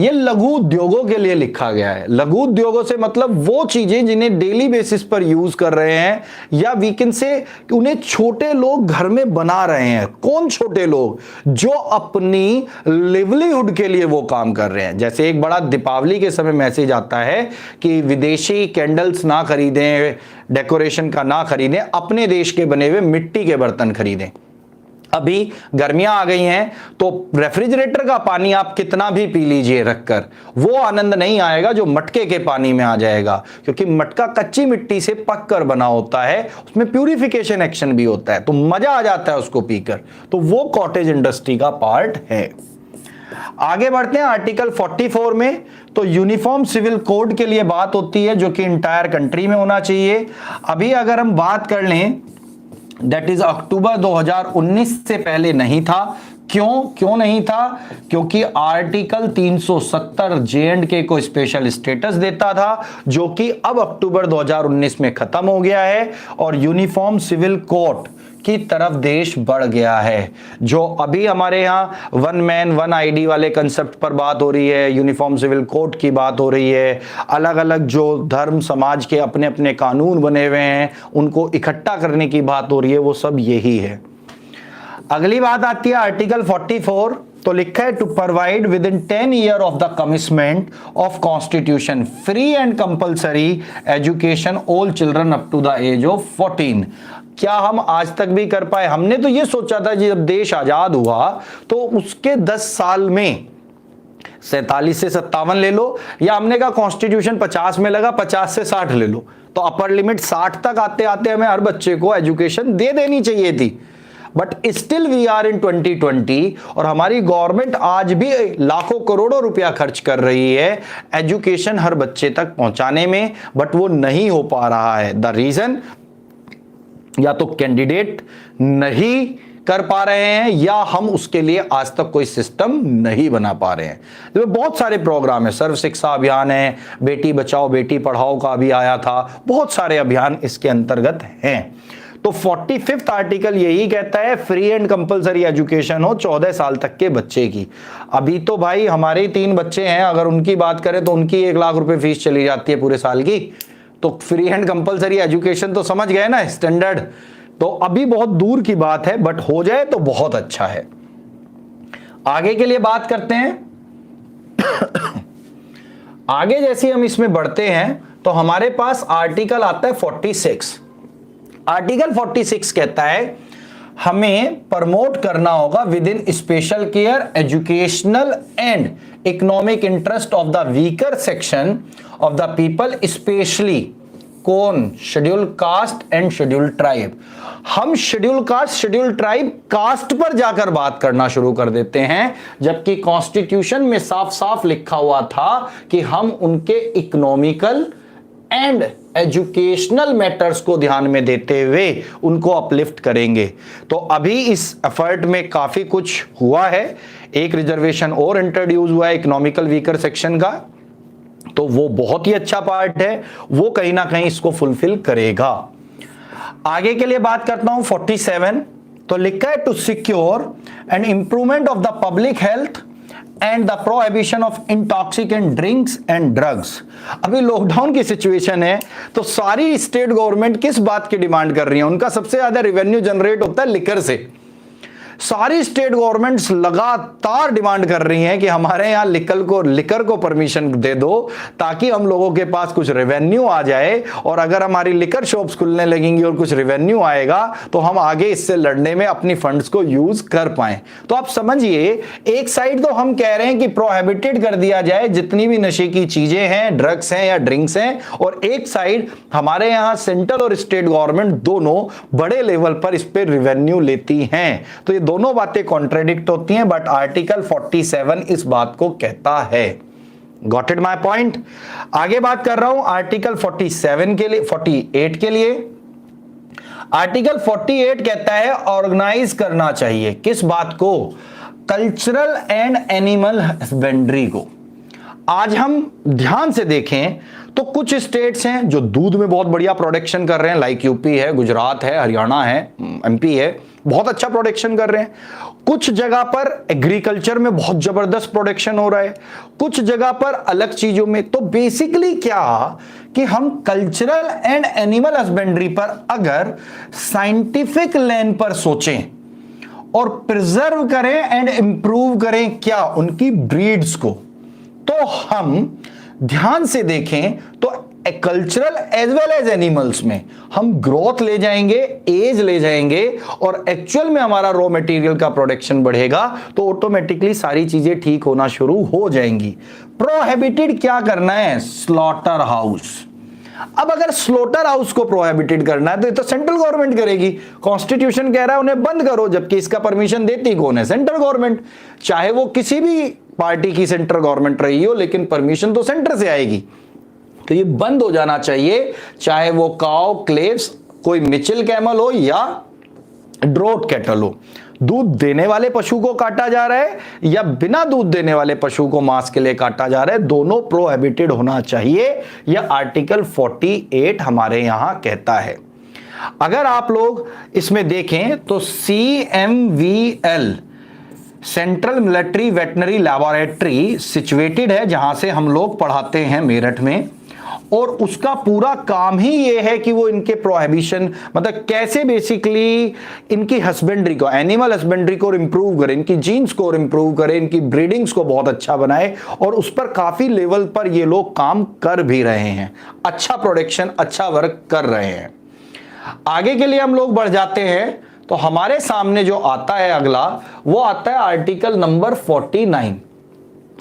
ये लघु उद्योगों के लिए लिखा गया है। लघु उद्योगों से मतलब वो चीजें जिन्हें डेली बेसिस पर यूज कर रहे हैं, या वीकेंड से उन्हें छोटे लोग घर में बना रहे हैं। कौन छोटे लोग? जो अपनी लिवलीहुड के लिए वो काम कर रहे हैं। जैसे एक बड़ा दीपावली के समय मैसेज आता है कि विदेशी कैंडल्स ना खरीदें, डेकोरेशन का ना खरीदें, अपने देश के बने हुए मिट्टी के बर्तन खरीदें। अभी गर्मियां आ गई हैं तो रेफ्रिजरेटर का पानी आप कितना भी पी लीजिए रखकर, वो आनंद नहीं आएगा जो मटके के पानी में आ जाएगा, क्योंकि मटका कच्ची मिट्टी से पक कर बना होता है, उसमें प्यूरिफिकेशन एक्शन भी होता है, तो मजा आ जाता है उसको पीकर। तो वो कॉटेज इंडस्ट्री का पार्ट है। आगे बढ़ते हैं आर्टिकल 44 में। तो यूनिफॉर्म सिविल कोड के लिए बात होती है जो कि इंटायर कंट्री में होना चाहिए। अभी अगर हम बात कर लें, दैट इज अक्टूबर 2019 से पहले नहीं था। क्यों नहीं था? क्योंकि आर्टिकल 370 J&K को स्पेशल स्टेटस देता था, जो कि अब अक्टूबर 2019 में खत्म हो गया है और यूनिफॉर्म सिविल कोड की तरफ देश बढ़ गया है। जो अभी हमारे यहाँ वन मैन वन आईडी वाले कंसेप्ट पर बात हो रही है, यूनिफॉर्म सिविल कोड की बात हो रही है, अलग अलग जो धर्म समाज के अपने अपने कानून बने हुए हैं उनको इकट्ठा करने की बात हो रही है, वो सब यही है। अगली बात आती है आर्टिकल 44। तो लिखा है to provide within 10 year of the commitment of constitution free and compulsory education all children up to the age of 14। क्या हम आज तक भी कर पाए? हमने तो ये सोचा था जब देश आजाद हुआ तो उसके 10 साल में 47 से 57 ले लो, या हमने कहा कॉन्स्टिट्यूशन 50 में लगा, 50 से 60 ले लो, तो अपर लिमिट 60 तक आते आते हमें हर बच्चे को एजुकेशन दे देनी चाहिए थी। But still we are in 2020 और हमारी गवर्नमेंट आज भी लाखों करोड़ों रुपया खर्च कर रही है एजुकेशन हर बच्चे तक पहुंचाने में, बट वो नहीं हो पा रहा है। द रीजन, या तो कैंडिडेट नहीं कर पा रहे हैं या हम उसके लिए आज तक कोई सिस्टम नहीं बना पा रहे हैं। तो बहुत सारे प्रोग्राम है, सर्व शिक्षा अभियान है, बेटी बचाओ बेटी पढ़ाओ का भी आया था, बहुत सारे अभियान इसके अंतर्गत हैं। तो 45th आर्टिकल यही कहता है फ्री एंड कंपलसरी एजुकेशन हो 14 साल तक के बच्चे की। अभी तो भाई हमारे ही 3 बच्चे हैं, अगर उनकी बात करें तो उनकी 1 लाख रुपए फीस चली जाती है पूरे साल की। तो फ्री एंड कंपलसरी एजुकेशन तो समझ गए ना स्टैंडर्ड। तो अभी बहुत दूर की बात है, बट हो जाए तो बहुत अच्छा है। आगे के लिए बात करते हैं। आगे जैसे हम इसमें बढ़ते हैं तो हमारे पास आर्टिकल आता है 46। आर्टिकल 46 कहता है हमें प्रमोट करना होगा with in special care educational and economic interest of the weaker section of the people, specially कौन? Schedule caste and schedule tribe. हम schedule caste schedule tribe caste पर जाकर बात करना शुरू कर देते हैं, जबकि कॉन्स्टिट्यूशन में साफ साफ लिखा हुआ था कि हम उनके इकोनॉमिकल एंड एजुकेशनल मैटर्स को ध्यान में देते हुए उनको अपलिफ्ट करेंगे। तो अभी इस एफर्ट में काफी कुछ हुआ है। एक रिजर्वेशन और इंट्रोड्यूस हुआ है इकोनॉमिकल वीकर सेक्शन का, तो वो बहुत ही अच्छा पार्ट है, वो कहीं ना कहीं इसको फुलफिल करेगा। आगे के लिए बात करता हूं 47। तो लिखा है to secure and improvement of the public health and the prohibition of intoxicant drinks and drugs. अभी लॉकडाउन की सिचुएशन है, तो सारी स्टेट गवर्नमेंट किस बात की डिमांड कर रही है? उनका सबसे ज्यादा रेवेन्यू जनरेट होता है लिकर से। सारी स्टेट गवर्नमेंट्स लगातार डिमांड कर रही हैं कि हमारे यहां लिकर को परमिशन दे दो, ताकि हम लोगों के पास कुछ रेवेन्यू आ जाए, और अगर हमारी लिकर शॉप्स खुलने लगेंगी और कुछ रेवेन्यू आएगा तो हम आगे इससे लड़ने में अपनी फंड्स को यूज कर पाएं। तो आप समझिए, एक साइड तो हम कह रहे हैं कि प्रोहिबिटेड कर दिया जाए जितनी भी नशे की चीजें हैं, ड्रग्स हैं या ड्रिंक्स हैं, और एक साइड हमारे यहां सेंट्रल और स्टेट गवर्नमेंट दोनों बड़े लेवल पर इस पर रेवेन्यू लेती हैं। तो ये दोनों बातें कॉन्ट्रेडिक्ट होती हैं, बट आर्टिकल 47 इस बात को कहता है। Got it my point? आगे बात कर रहा हूं आर्टिकल 47 के लिए, 48 के लिए। आर्टिकल 48 कहता है ऑर्गेनाइज करना चाहिए किस बात को? कल्चरल एंड एनिमल हस्बेंड्री को। आज हम ध्यान से देखें तो कुछ स्टेट्स हैं जो दूध में बहुत बढ़िया प्रोडक्शन कर रहे हैं, लाइक यूपी है, गुजरात है, हरियाणा है, एमपी है, बहुत अच्छा प्रोडक्शन कर रहे हैं। कुछ जगह पर एग्रीकल्चर में बहुत जबरदस्त प्रोडक्शन हो रहा है, कुछ जगह पर अलग चीजों में। तो बेसिकली क्या कि हम कल्चरल एंड एनिमल हस्बेंड्री पर अगर साइंटिफिक लाइन पर सोचें और प्रिजर्व करें एंड इंप्रूव करें क्या उनकी ब्रीड्स को, तो हम ध्यान से देखें तो cultural as well as animals में हम ग्रोथ ले जाएंगे, एज ले जाएंगे, और एक्चुअल में हमारा रॉ मटेरियल का प्रोडक्शन बढ़ेगा, तो ऑटोमेटिकली सारी चीजें ठीक होना शुरू हो जाएंगी। प्रोहिबिटेड क्या करना है? Slaughter house. अब अगर स्लॉटर हाउस को प्रोहिबिटेड करना है तो ये तो सेंट्रल गवर्नमेंट करेगी। कॉन्स्टिट्यूशन कह रहा है उन्हें बंद करो, जबकि इसका परमिशन देती कौन है? Central government. चाहे वो किसी भी पार्टी की सेंट्रल गवर्नमेंट रही हो, लेकिन परमिशन तो सेंटर से आएगी। तो ये बंद हो जाना चाहिए, चाहे वो काउ, क्लेव्स, कोई मिचेल कैमल हो या ड्रोट कैटल हो। दूध देने वाले पशु को काटा जा रहा है या बिना दूध देने वाले पशु को मांस के लिए काटा जा रहा है, दोनों प्रोहिबिटेड होना चाहिए। यह आर्टिकल 48 हमारे यहां कहता है। अगर आप लोग इसमें देखें तो CMVL central military veterinary laboratory situated है, जहां से हम लोग पढ़ाते हैं मेरठ में, और उसका पूरा काम ही ये है कि वो इनके प्रोहिबिशन, मतलब कैसे बेसिकली इनकी हस्बेंड्री को, एनिमल हस्बेंड्री को इंप्रूव करे, इनकी जीन्स को इंप्रूव करे, इनकी ब्रीडिंग्स को बहुत अच्छा बनाए, और उस पर काफी लेवल पर ये लोग काम कर भी रहे हैं। अच्छा प्रोडक्शन, अच्छा वर्क कर रहे हैं। आगे के लिए हम लोग बढ़ जाते हैं तो हमारे सामने जो आता है अगला, वो आता है आर्टिकल नंबर 49।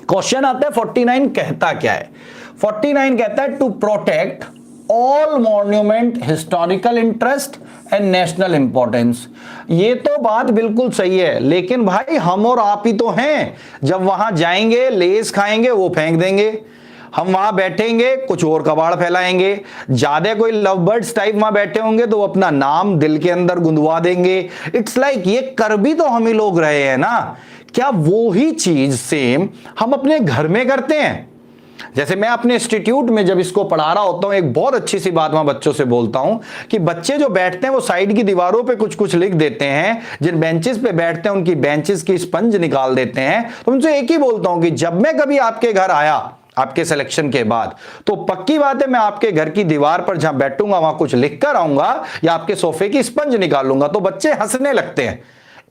क्वेश्चन आता है 49 कहता क्या है? 49 कहता है to protect all monument historical interest and national importance. ये तो बात बिल्कुल सही है, लेकिन भाई हम और आप ही तो हैं। जब वहां जाएंगे, लेस खाएंगे, वो फेंक देंगे। हम वहां बैठेंगे, कुछ और कबाड़ फैलाएंगे। ज्यादा कोई लव बर्ड्स टाइप वहां बैठे होंगे तो वो अपना नाम दिल के अंदर गुंदवा देंगे। इट्स लाइक ये कर भी तो हम ही लोग रहे हैं ना। क्या वो ही चीज सेम हम अपने घर में करते हैं? जैसे मैं अपने इंस्टीट्यूट में जब इसको पढ़ा रहा होता हूं, एक बहुत अच्छी सी बात मैं बच्चों से बोलता हूं कि बच्चे जो बैठते हैं वो साइड की दीवारों पे कुछ कुछ लिख देते हैं, जिन बेंचेस पे बैठते हैं उनकी बेंचेस की स्पंज निकाल देते हैं। तो उनसे एक ही बोलता हूं कि जब मैं कभी आपके घर आया आपके सिलेक्शन के बाद, तो पक्की बात है मैं आपके घर की दीवार पर जहां बैठूंगा वहां कुछ लिख कर आऊंगा या आपके सोफे की स्पंज निकालूंगा। तो बच्चे हंसने लगते हैं।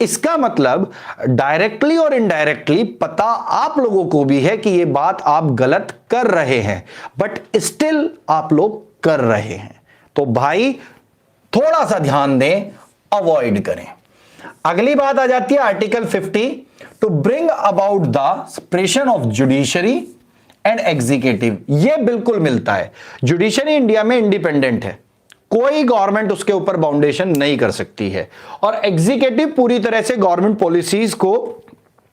इसका मतलब डायरेक्टली और इनडायरेक्टली पता आप लोगों को भी है कि यह बात आप गलत कर रहे हैं, बट स्टिल आप लोग कर रहे हैं। तो भाई थोड़ा सा ध्यान दें, अवॉइड करें। अगली बात आ जाती है article 50, to bring about the separation of judiciary and executive. यह बिल्कुल मिलता है। जुडिशरी इंडिया में इंडिपेंडेंट है, कोई गवर्नमेंट उसके ऊपर बाउंडेशन नहीं कर सकती है, और एग्जीक्यूटिव पूरी तरह से गवर्नमेंट पॉलिसीज को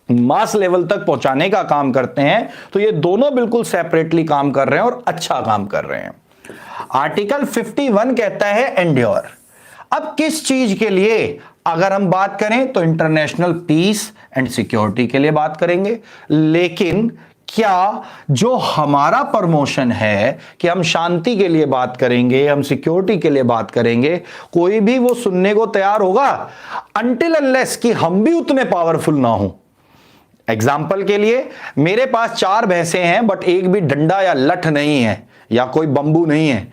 मास लेवल तक पहुंचाने का काम करते हैं। तो ये दोनों बिल्कुल सेपरेटली काम कर रहे हैं और अच्छा काम कर रहे हैं। आर्टिकल 51 कहता है एंड्योर। अब किस चीज के लिए अगर हम बात करें तो इंटरनेशनल पीस एंड सिक्योरिटी के लिए बात करेंगे, लेकिन क्या जो हमारा प्रमोशन है कि हम शांति के लिए बात करेंगे, हम सिक्योरिटी के लिए बात करेंगे, कोई भी वो सुनने को तैयार होगा अनटिल अनलेस कि हम भी उतने पावरफुल ना हो। एग्जाम्पल के लिए मेरे पास 4 भैंसे हैं बट एक भी डंडा या लठ नहीं है या कोई बंबू नहीं है।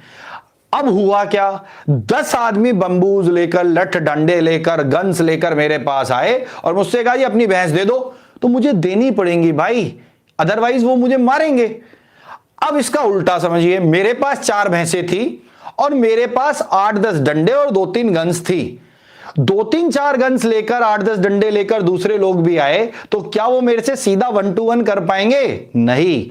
अब हुआ क्या, 10 आदमी बंबूज लेकर, लठ डंडे लेकर, गन्स लेकर मेरे पास आए और मुझसे कहा ये अपनी भैंस दे दो, तो मुझे देनी पड़ेंगी भाई, अदरवाइज वो मुझे मारेंगे। अब इसका उल्टा समझिए, मेरे पास 4 भैंसें थी और मेरे पास 8-10 डंडे और 2-3 गन्स थी। 2-3-4 गन्स लेकर, 8-10 डंडे लेकर दूसरे लोग भी आए, तो क्या वो मेरे से सीधा 1-to-1 कर पाएंगे? नहीं।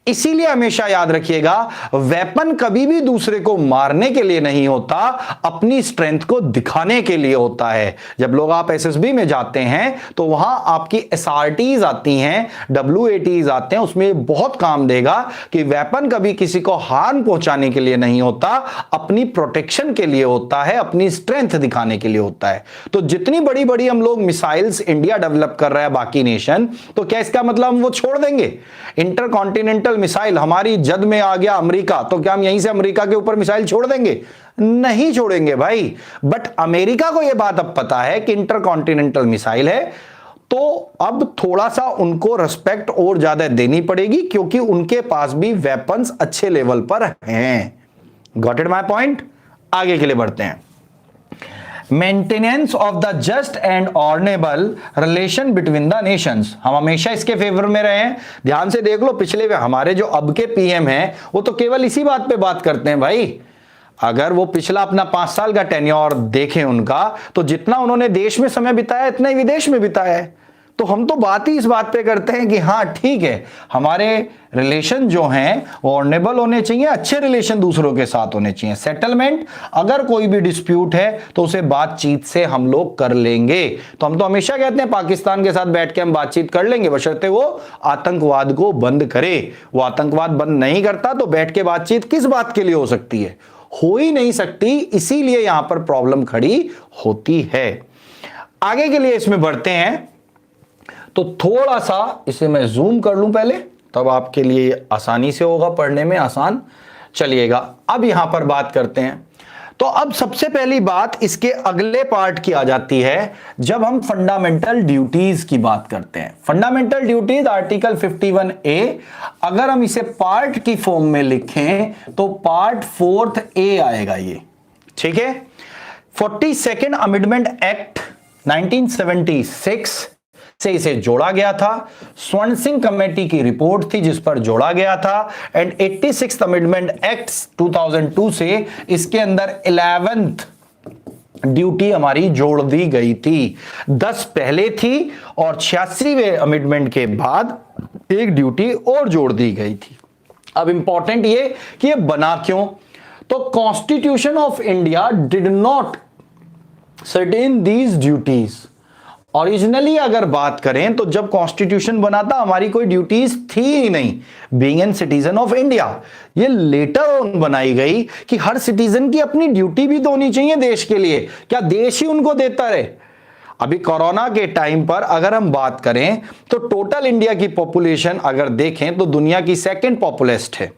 इसीलिए हमेशा याद रखिएगा, वेपन कभी भी दूसरे को मारने के लिए नहीं होता, अपनी स्ट्रेंथ को दिखाने के लिए होता है। जब लोग आप एसएसबी में जाते हैं तो वहां आपकी एसआरटीज आती हैं, डब्ल्यूएटीज आते हैं, उसमें बहुत काम देगा कि वेपन कभी किसी को हार्म पहुंचाने के लिए नहीं होता, अपनी प्रोटेक्शन के लिए होता है, अपनी स्ट्रेंथ दिखाने के लिए होता है। तो जितनी बड़ी बड़ी हम लोग मिसाइल्स इंडिया डेवलप कर रहा है बाकी नेशन, तो क्या इसका मतलब हम वो छोड़ देंगे? इंटरकॉन्टिनेंटल मिसाइल हमारी जद में आ गया अमेरिका, तो क्या हम यहीं से अमेरिका के ऊपर मिसाइल छोड़ देंगे? नहीं छोड़ेंगे भाई। बट अमेरिका को यह बात अब पता है कि इंटरकॉन्टिनेंटल मिसाइल है, तो अब थोड़ा सा उनको रिस्पेक्ट और ज्यादा देनी पड़ेगी, क्योंकि उनके पास भी वेपन्स अच्छे लेवल पर हैं। Got it my point? आगे के लिए बढ़ते हैं। Maintenance of the just and honourable relation between the Nations, हम हमेशा इसके फेवर में रहे हैं। ध्यान से देख लो, पिछले हमारे जो अब के पीएम हैं वो तो केवल इसी बात पे बात करते हैं भाई। अगर वो पिछला अपना 5 साल का टेन्योर देखें उनका, तो जितना उन्होंने देश में समय बिताया इतना ही विदेश में बिताया है। तो हम तो बात ही इस बात पे करते हैं कि हाँ ठीक है, हमारे रिलेशन जो हैं वो ऑनरेबल होने चाहिए, अच्छे रिलेशन दूसरों के साथ होने चाहिए। सेटलमेंट, अगर कोई भी डिस्प्यूट है तो उसे बातचीत से हम लोग कर लेंगे। तो हम तो हमेशा कहते हैं पाकिस्तान के साथ बैठ के हम बातचीत कर लेंगे, बशर्ते वो आतंकवाद को बंद करे। वो आतंकवाद बंद नहीं करता तो बैठ के बातचीत किस बात के लिए हो सकती है? हो ही नहीं सकती। इसीलिए यहां पर प्रॉब्लम खड़ी होती है। आगे के लिए इसमें बढ़ते हैं, तो थोड़ा सा इसे मैं जूम कर लूं पहले, तब आपके लिए आसानी से होगा, पढ़ने में आसान चलिएगा। अब यहां पर बात करते हैं। तो अब सबसे पहली बात इसके अगले पार्ट की आ जाती है, जब हम फंडामेंटल ड्यूटीज की बात करते हैं। फंडामेंटल ड्यूटीज आर्टिकल 51A, अगर हम इसे पार्ट की फॉर्म में लिखें तो पार्ट 4th A आएगा ये, ठीक है। 42nd अमेंडमेंट एक्ट 1976 से इसे जोड़ा गया था। स्वर्ण सिंह कमेटी की रिपोर्ट थी जिस पर जोड़ा गया था, एंड 86th अमेंडमेंट एक्ट 2002 से इसके अंदर 11th ड्यूटी हमारी जोड़ दी गई थी। 10 पहले थी और 86वें अमेंडमेंट के बाद एक ड्यूटी और जोड़ दी गई थी। अब इंपॉर्टेंट ये कि ये बना क्यों? तो constitution of India did not certain these duties. Originally अगर बात करें तो जब कॉन्स्टिट्यूशन बना था हमारी कोई ड्यूटीज थी ही नहीं, being an citizen of India. ये लेटर ऑन बनाई गई कि हर सिटीजन की अपनी ड्यूटी भी तो होनी चाहिए देश के लिए। क्या देश ही उनको देता रहे? अभी कोरोना के टाइम पर अगर हम बात करें तो टोटल इंडिया की पॉपुलेशन अगर देखें तो दुनिया की सेकंड पॉपुलेस्ट है।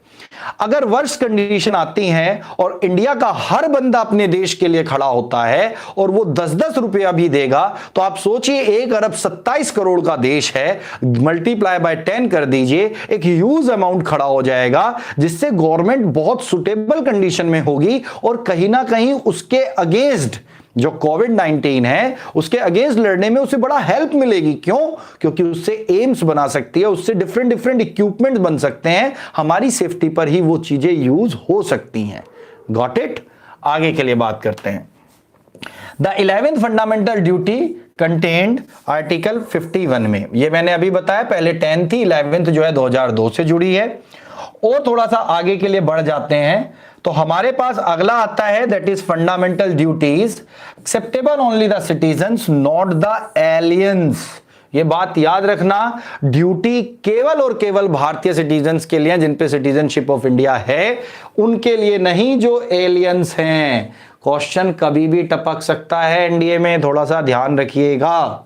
अगर वर्ष कंडीशन आती है और इंडिया का हर बंदा अपने देश के लिए खड़ा होता है और वो 10-10 रुपया भी देगा, तो आप सोचिए 1 अरब 27 करोड़ का देश है, मल्टीप्लाई बाय 10 कर दीजिए, एक ह्यूज अमाउंट खड़ा हो जाएगा, जिससे गवर्नमेंट बहुत सुटेबल कंडीशन में होगी और कहीं ना कहीं उसके अगेंस्ट जो कोविड-19 है उसके अगेंस्ट लड़ने में उसे बड़ा हेल्प मिलेगी। क्यों? क्योंकि उससे एम्स बना सकती है, उससे डिफरेंट डिफरेंट इक्विपमेंट बन सकते हैं, हमारी सेफ्टी पर ही वो चीजें यूज हो सकती हैं। Got it? आगे के लिए बात करते हैं। The 11th fundamental duty contained article 51 में, ये मैंने अभी बताया, पहले 10 थी, 11th जो है 2002 से जुड़ी है। और थोड़ा सा आगे के लिए बढ़ जाते हैं तो हमारे पास अगला आता है, that is fundamental duties acceptable only the citizens not the aliens. ये बात याद रखना, ड्यूटी केवल और केवल भारतीय सिटीजन्स के लिए, जिन पे सिटीजनशिप ऑफ इंडिया है, उनके लिए नहीं जो एलियंस हैं। क्वेश्चन कभी भी टपक सकता है एनडीए में, थोड़ा सा ध्यान रखिएगा।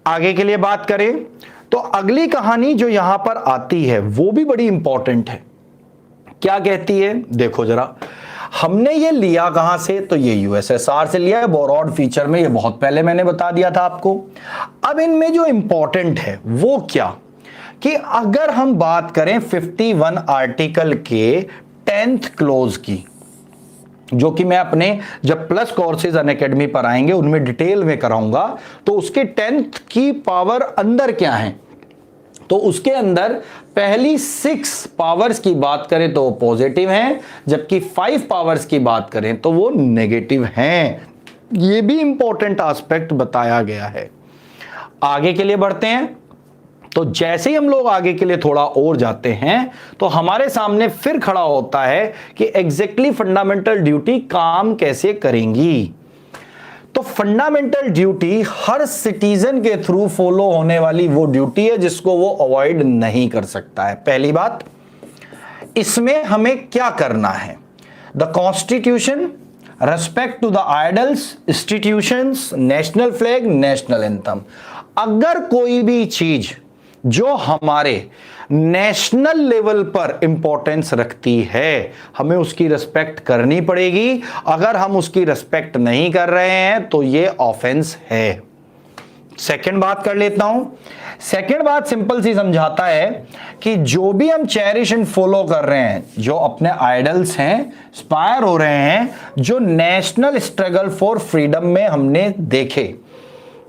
आगे के लिए बात करें तो अगली कहानी जो यहां पर आती है वो भी बड़ी इंपॉर्टेंट है। क्या कहती है? देखो जरा, हमने ये लिया कहां से? तो ये यूएसएसआर से लिया है, बोरॉड फीचर में, ये बहुत पहले मैंने बता दिया था आपको। अब इनमें जो इंपॉर्टेंट है वो क्या, कि अगर हम बात करें 51 आर्टिकल के 10th क्लोज की, जो कि मैं अपने जब प्लस कोर्सेज अनअकैडमी पर आएंगे उनमें डिटेल में कराऊंगा, तो उसके 10th की पावर अंदर क्या है, तो उसके अंदर पहली 6 पावर्स की बात करें तो वो पॉजिटिव हैं, जबकि 5 पावर्स की बात करें तो वो नेगेटिव हैं। ये भी इंपॉर्टेंट एस्पेक्ट बताया गया है। आगे के लिए बढ़ते हैं तो जैसे ही हम लोग आगे के लिए थोड़ा और जाते हैं तो हमारे सामने फिर खड़ा होता है कि एग्जैक्टली फंडामेंटल ड्यूटी काम कैसे करेंगी। तो फंडामेंटल ड्यूटी हर सिटीजन के थ्रू फॉलो होने वाली वो ड्यूटी है जिसको वो अवॉइड नहीं कर सकता है। पहली बात, इसमें हमें क्या करना है? The constitution, respect to the ideals, institutions, national flag, national anthem. अगर कोई भी चीज जो हमारे नेशनल लेवल पर इंपॉर्टेंस रखती है, हमें उसकी रिस्पेक्ट करनी पड़ेगी। अगर हम उसकी रिस्पेक्ट नहीं कर रहे हैं तो ये ऑफेंस है। सेकंड बात कर लेता हूं। सेकंड बात सिंपल सी समझाता है कि जो भी हम चेरिश एंड फॉलो कर रहे हैं, जो अपने आइडल्स हैं, इंस्पायर हो रहे हैं, जो नेशनल स्ट्रगल फॉर फ्रीडम में हमने देखे,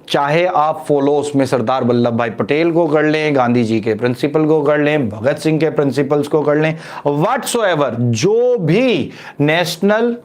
चाहे आप फॉलो उसमें सरदार वल्लभ भाई पटेल को कर लें, गांधी जी के प्रिंसिपल को कर लें, भगत सिंह के प्रिंसिपल्स को कर लें, व्हाटसोएवर, जो भी नेशनल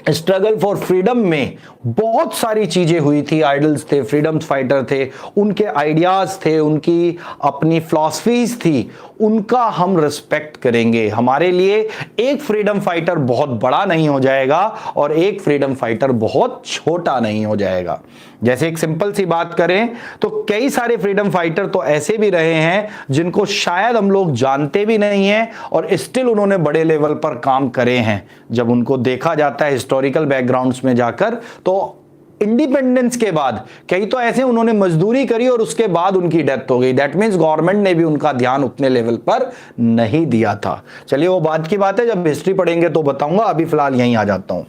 स्ट्रगल फॉर फ्रीडम में बहुत सारी चीजें हुई थी, आइडल्स थे, फ्रीडम फाइटर थे, उनके आइडियाज थे, उनकी अपनी फिलॉसफीज थी, उनका हम रिस्पेक्ट करेंगे। हमारे लिए एक फ्रीडम फाइटर बहुत बड़ा नहीं हो जाएगा और एक फ्रीडम फाइटर बहुत छोटा नहीं हो जाएगा। जैसे एक सिंपल सी बात करें तो कई सारे फ्रीडम फाइटर तो ऐसे भी रहे हैं जिनको शायद हम लोग जानते भी नहीं हैं और स्टिल उन्होंने बड़े लेवल पर काम करे हैं। जब उनको देखा जाता है हिस्टोरिकल बैकग्राउंड्स में जाकर, तो इंडिपेंडेंस के बाद कई तो ऐसे उन्होंने मजदूरी करी और उसके बाद उनकी डेथ हो गई। दैट मीन्स गवर्नमेंट ने भी उनका ध्यान उतने लेवल पर नहीं दिया था। चलिए वो बात की बात है, जब हिस्ट्री पढ़ेंगे तो बताऊंगा, अभी फिलहाल यहीं आ जाता हूं।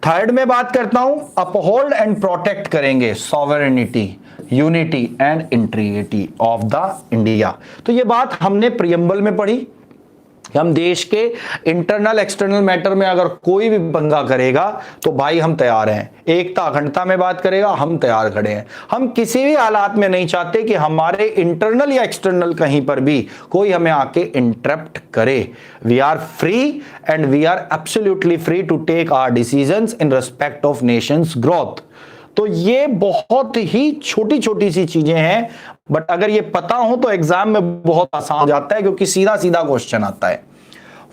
थर्ड में बात करता हूं, अपहोल्ड एंड प्रोटेक्ट करेंगे sovereignty, unity and integrity of the India. तो ये बात हमने प्रियम्बल में पढ़ी। हम देश के इंटरनल एक्सटर्नल मैटर में अगर कोई भी पंगा करेगा तो भाई हम तैयार हैं। एकता अखंडता में बात करेगा, हम तैयार खड़े हैं। हम किसी भी हालात में नहीं चाहते कि हमारे इंटरनल या एक्सटर्नल कहीं पर भी कोई हमें आके इंटरप्ट करे। We are free and we are absolutely free to take our decisions in respect of nation's growth. तो ये बहुत ही छोटी छोटी सी चीजें हैं, बट अगर ये पता हो तो एग्जाम में बहुत आसान हो जाता है, क्योंकि सीधा सीधा क्वेश्चन आता है।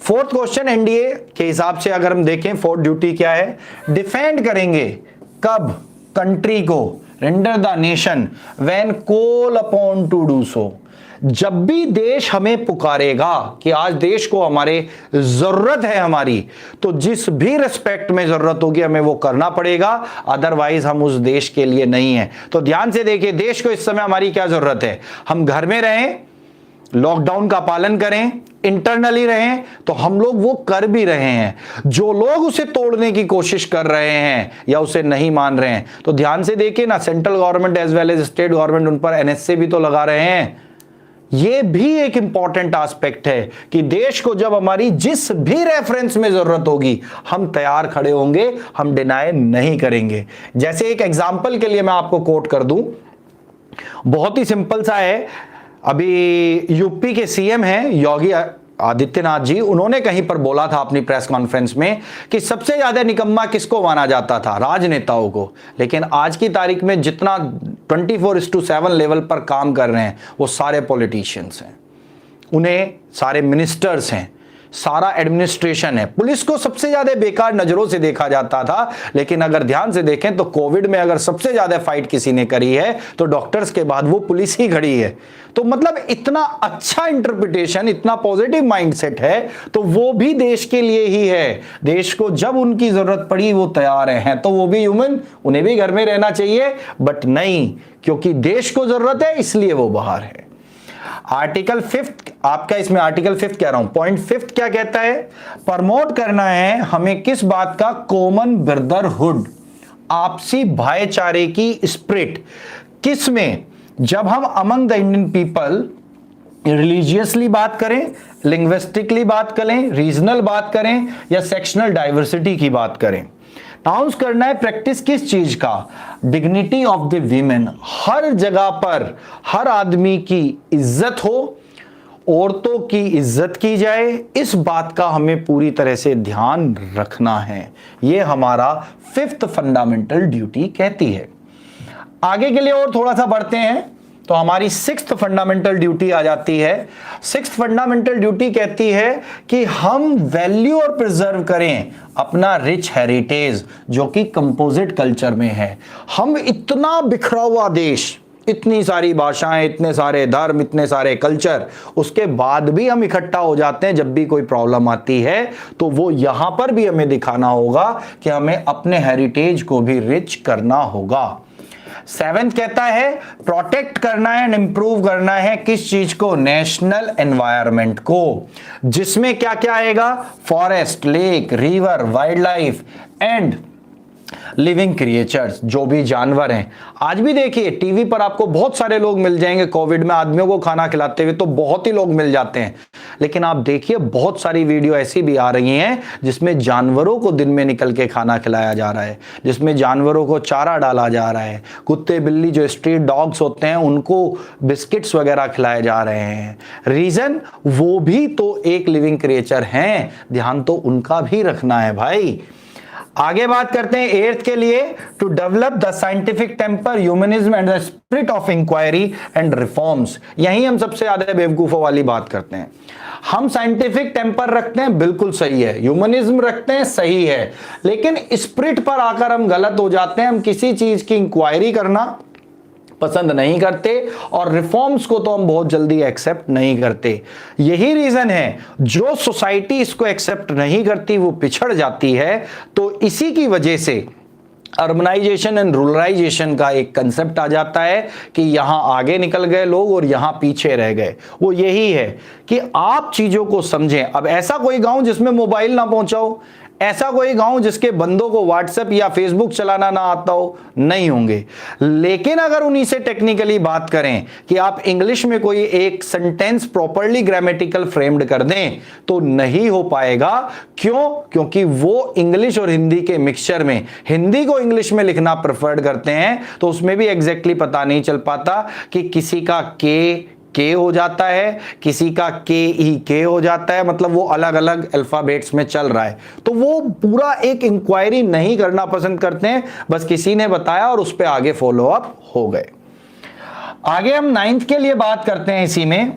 फोर्थ क्वेश्चन एनडीए के हिसाब से अगर हम देखें, फोर्थ ड्यूटी क्या है? डिफेंड करेंगे कब? कंट्री को, render the nation when call upon two do so. जब भी देश हमें पुकारेगा कि आज देश को हमारे जरूरत है हमारी, तो जिस भी रिस्पेक्ट में जरूरत होगी हमें वो करना पड़ेगा, अदरवाइज हम उस देश के लिए नहीं है। तो ध्यान से देखिए, देश को इस समय हमारी क्या जरूरत है। हम घर में रहें, लॉकडाउन का पालन करें, इंटरनली रहें, तो हम लोग वो कर भी रहे हैं। जो लोग उसे तोड़ने की कोशिश कर रहे हैं या उसे नहीं मान रहे हैं, तो ध्यान से देखिए ना, central government as well as state government उन पर एनएसए भी तो लगा रहे हैं। ये भी एक इंपॉर्टेंट एस्पेक्ट है कि देश को जब हमारी जिस भी रेफरेंस में जरूरत होगी हम तैयार खड़े होंगे, हम डिनाई नहीं करेंगे। जैसे एक एग्जांपल के लिए मैं आपको कोट कर दूं, बहुत ही सिंपल सा है। अभी यूपी के सीएम हैं योगी आदित्यनाथ जी, उन्होंने कहीं पर बोला था अपनी प्रेस कॉन्फ्रेंस में कि सबसे ज्यादा निकम्मा किसको माना जाता था, राजनेताओं को। लेकिन आज की तारीख में जितना 24/7 लेवल पर काम कर रहे हैं वो सारे पॉलिटिशियंस हैं, उन्हें सारे मिनिस्टर्स हैं, सारा एडमिनिस्ट्रेशन है। पुलिस को सबसे ज्यादा बेकार नजरों से देखा जाता था, लेकिन अगर ध्यान से देखें तो कोविड में अगर सबसे ज्यादा फाइट किसी ने करी है तो डॉक्टर्स के बाद वो पुलिस ही खड़ी है। तो मतलब इतना अच्छा इंटरप्रिटेशन, इतना पॉजिटिव माइंडसेट है, तो वो भी देश के लिए ही है। देश को जब उनकी जरूरत पड़ी वो तैयार हैं, तो वो भी ह्यूमन, उन्हें भी घर में रहना चाहिए, बट नहीं, क्योंकि देश को जरूरत है इसलिए वो बाहर है। आर्टिकल 5 आपका, इसमें आर्टिकल 5 कह रहा हूं, पॉइंट 5 क्या कहता है, प्रमोट करना है हमें किस बात का, कॉमन ब्रदरहुड, आपसी भाईचारे की स्पिरिट। किस में, जब हम among the Indian people religiously बात करें, लिंग्विस्टिकली बात करें, रीजनल बात करें या सेक्शनल डाइवर्सिटी की बात करें। नाउंस करना है प्रैक्टिस किस चीज का, डिग्निटी ऑफ द वीमेन। हर जगह पर हर आदमी की इज्जत हो, औरतों की इज्जत की जाए, इस बात का हमें पूरी तरह से ध्यान रखना है। यह हमारा 5th फंडामेंटल ड्यूटी कहती है। आगे के लिए और थोड़ा सा बढ़ते हैं तो हमारी 6th फंडामेंटल ड्यूटी आ जाती है। 6th फंडामेंटल ड्यूटी कहती है कि हम वैल्यू और प्रिजर्व करें अपना रिच हेरिटेज जो कि कंपोजिट कल्चर में है। हम इतना बिखरा हुआ देश, इतनी सारी भाषाएं, इतने सारे धर्म, इतने सारे कल्चर, उसके बाद भी हम इकट्ठा हो जाते हैं जब भी कोई प्रॉब्लम आती है। तो वो यहां पर भी हमें दिखाना होगा कि हमें अपने हेरिटेज को भी रिच करना होगा। 7th कहता है प्रोटेक्ट करना है एंड इंप्रूव करना है किस चीज को, नेशनल एनवायरनमेंट को, जिसमें क्या क्या आएगा, forest, lake, river, wild life and living creatures, जो भी जानवर हैं। आज भी देखिए टीवी पर आपको बहुत सारे लोग मिल जाएंगे, कोविड में आदमियों को खाना खिलाते हुए तो बहुत ही लोग मिल जाते हैं, लेकिन आप देखिए बहुत सारी वीडियो ऐसी भी आ रही हैं जिसमें जानवरों को दिन में निकल के खाना खिलाया जा रहा है, जिसमें जानवरों को चारा डाला जा रहा है, कुत्ते बिल्ली जो स्ट्रीट डॉग्स होते हैं उनको बिस्किट्स वगैरह खिलाए जा रहे हैं। रीजन, वो भी तो एक लिविंग क्रिएचर हैं, ध्यान तो उनका भी रखना है भाई। आगे बात करते हैं 8th के लिए, to develop the scientific temper, humanism and the spirit of inquiry and reforms. यही हम सबसे ज्यादा बेवकूफों वाली बात करते हैं। हम साइंटिफिक टेम्पर रखते हैं, बिल्कुल सही है, ह्यूमनिज्म रखते हैं, सही है, लेकिन स्पिरिट पर आकर हम गलत हो जाते हैं। हम किसी चीज की इंक्वायरी करना पसंद नहीं करते और रिफॉर्म्स को तो हम बहुत जल्दी एक्सेप्ट नहीं करते। यही रीजन है, जो सोसाइटी इसको एक्सेप्ट नहीं करती वो पिछड़ जाती है। तो इसी की वजह से अर्बनाइजेशन एंड रूरलाइजेशन का एक कंसेप्ट आ जाता है कि यहां आगे निकल गए लोग और यहां पीछे रह गए। वो यही है कि आप चीजों को समझें। अब ऐसा कोई गांव जिसमें मोबाइल ना पहुंचाओ, ऐसा कोई गांव जिसके बंदों को व्हाट्सएप या फेसबुक चलाना ना आता हो, नहीं होंगे। लेकिन अगर उन्हीं से टेक्निकली बात करें कि आप इंग्लिश में कोई एक सेंटेंस प्रॉपरली ग्रामेटिकल फ्रेम्ड कर दें तो नहीं हो पाएगा। क्यों? क्योंकि वो इंग्लिश और हिंदी के मिक्सचर में हिंदी को इंग्लिश में लिखना प्रेफर्ड करते हैं, तो उसमें भी एग्जैक्टली पता नहीं चल पाता कि किसी का के हो जाता है, किसी का के हो जाता है, मतलब वो अलग अलग अल्फाबेट्स में चल रहा है। तो वो पूरा एक इंक्वायरी नहीं करना पसंद करते हैं, बस किसी ने बताया और उस पर आगे फॉलो अप हो गए। आगे हम 9th के लिए बात करते हैं इसी में।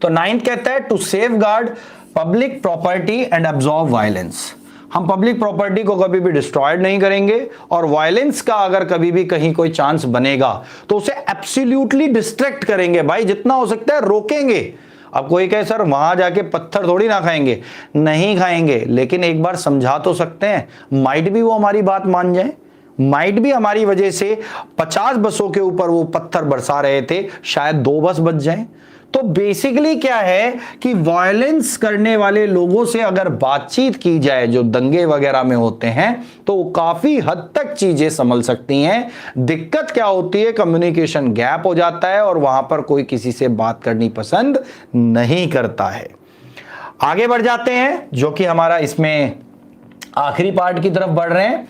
तो 9th कहता है to safeguard public property and absorb violence. हम पब्लिक प्रॉपर्टी को कभी भी डिस्ट्रॉयड नहीं करेंगे, और वायलेंस का अगर कभी भी कहीं कोई चांस बनेगा तो उसे एब्सोल्युटली डिस्ट्रैक्ट करेंगे भाई, जितना हो सकता है रोकेंगे। अब कोई कहे सर वहां जाके पत्थर थोड़ी ना खाएंगे, नहीं खाएंगे, लेकिन एक बार समझा तो सकते हैं, माइट भी वो हमारी बात मान जाए, माइट भी हमारी वजह से 50 बसों के ऊपर वो पत्थर बरसा रहे थे, शायद 2 बस बच जाएं। तो बेसिकली क्या है कि वायलेंस करने वाले लोगों से अगर बातचीत की जाए जो दंगे वगैरह में होते हैं, तो काफी हद तक चीजें संभल सकती हैं। दिक्कत क्या होती है, कम्युनिकेशन गैप हो जाता है और वहां पर कोई किसी से बात करनी पसंद नहीं करता है। आगे बढ़ जाते हैं, जो कि हमारा इसमें आखिरी पार्ट की तरफ बढ़ रहे हैं।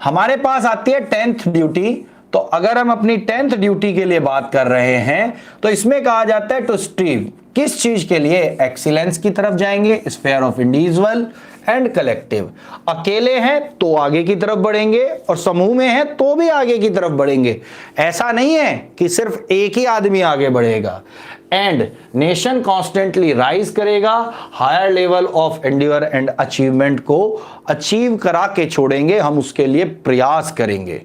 हमारे पास आती है 10th ड्यूटी। तो अगर हम अपनी 10th ड्यूटी के लिए बात कर रहे हैं तो इसमें कहा जाता है टू स्ट्रीव, किस चीज के लिए, एक्सीलेंस की तरफ जाएंगे, sphere of individual and collective. अकेले हैं तो आगे की तरफ बढ़ेंगे और समूह में हैं तो भी आगे की तरफ बढ़ेंगे। ऐसा नहीं है कि सिर्फ एक ही आदमी आगे बढ़ेगा। एंड नेशन कॉन्स्टेंटली राइज करेगा, higher level of endure and achievement को अचीव करा के छोड़ेंगे, हम उसके लिए प्रयास करेंगे।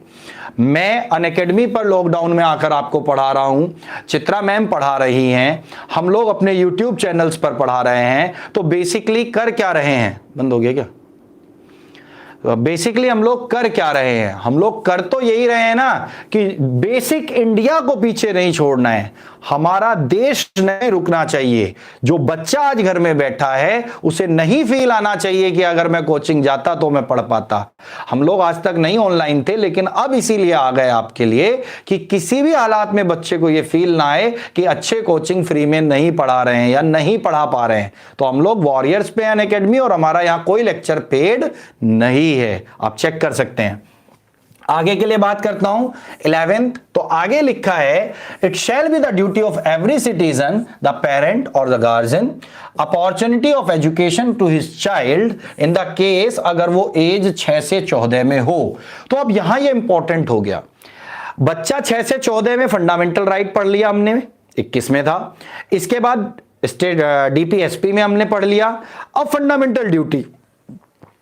मैं अनअकैडमी पर लॉकडाउन में आकर आपको पढ़ा रहा हूं, चित्रा मैम पढ़ा रही हैं, हम लोग अपने यूट्यूब चैनल्स पर पढ़ा रहे हैं। तो बेसिकली कर क्या रहे हैं, बंद हो गया क्या? बेसिकली हम लोग कर क्या रहे हैं, हम लोग कर तो यही रहे हैं ना कि बेसिक इंडिया को पीछे नहीं छोड़ना है, हमारा देश नहीं रुकना चाहिए। जो बच्चा आज घर में बैठा है उसे नहीं फील आना चाहिए कि अगर मैं कोचिंग जाता तो मैं पढ़ पाता। हम लोग आज तक नहीं ऑनलाइन थे, लेकिन अब इसीलिए आ गए आपके लिए कि किसी भी हालात में बच्चे को यह फील ना आए कि अच्छे कोचिंग फ्री में नहीं पढ़ा रहे हैं या नहीं पढ़ा पा रहे हैं। तो हम लोग वॉरियर्स पे अनअकैडमी, और हमारा यहां कोई लेक्चर पेड नहीं है, आप चेक कर सकते हैं। आगे के लिए बात करता हूं 11th। तो आगे लिखा है it shall be the duty of every citizen, the parent और the guardian, opportunity of education to his child in the case अगर वो एज 6 से 14 में हो। तो अब यहां ये इंपॉर्टेंट हो गया, बच्चा 6 से 14 में फंडामेंटल राइट पढ़ लिया हमने, 21 में था, इसके बाद स्टेट डीपीएसपी में हमने पढ़ लिया। अब fundamental duty,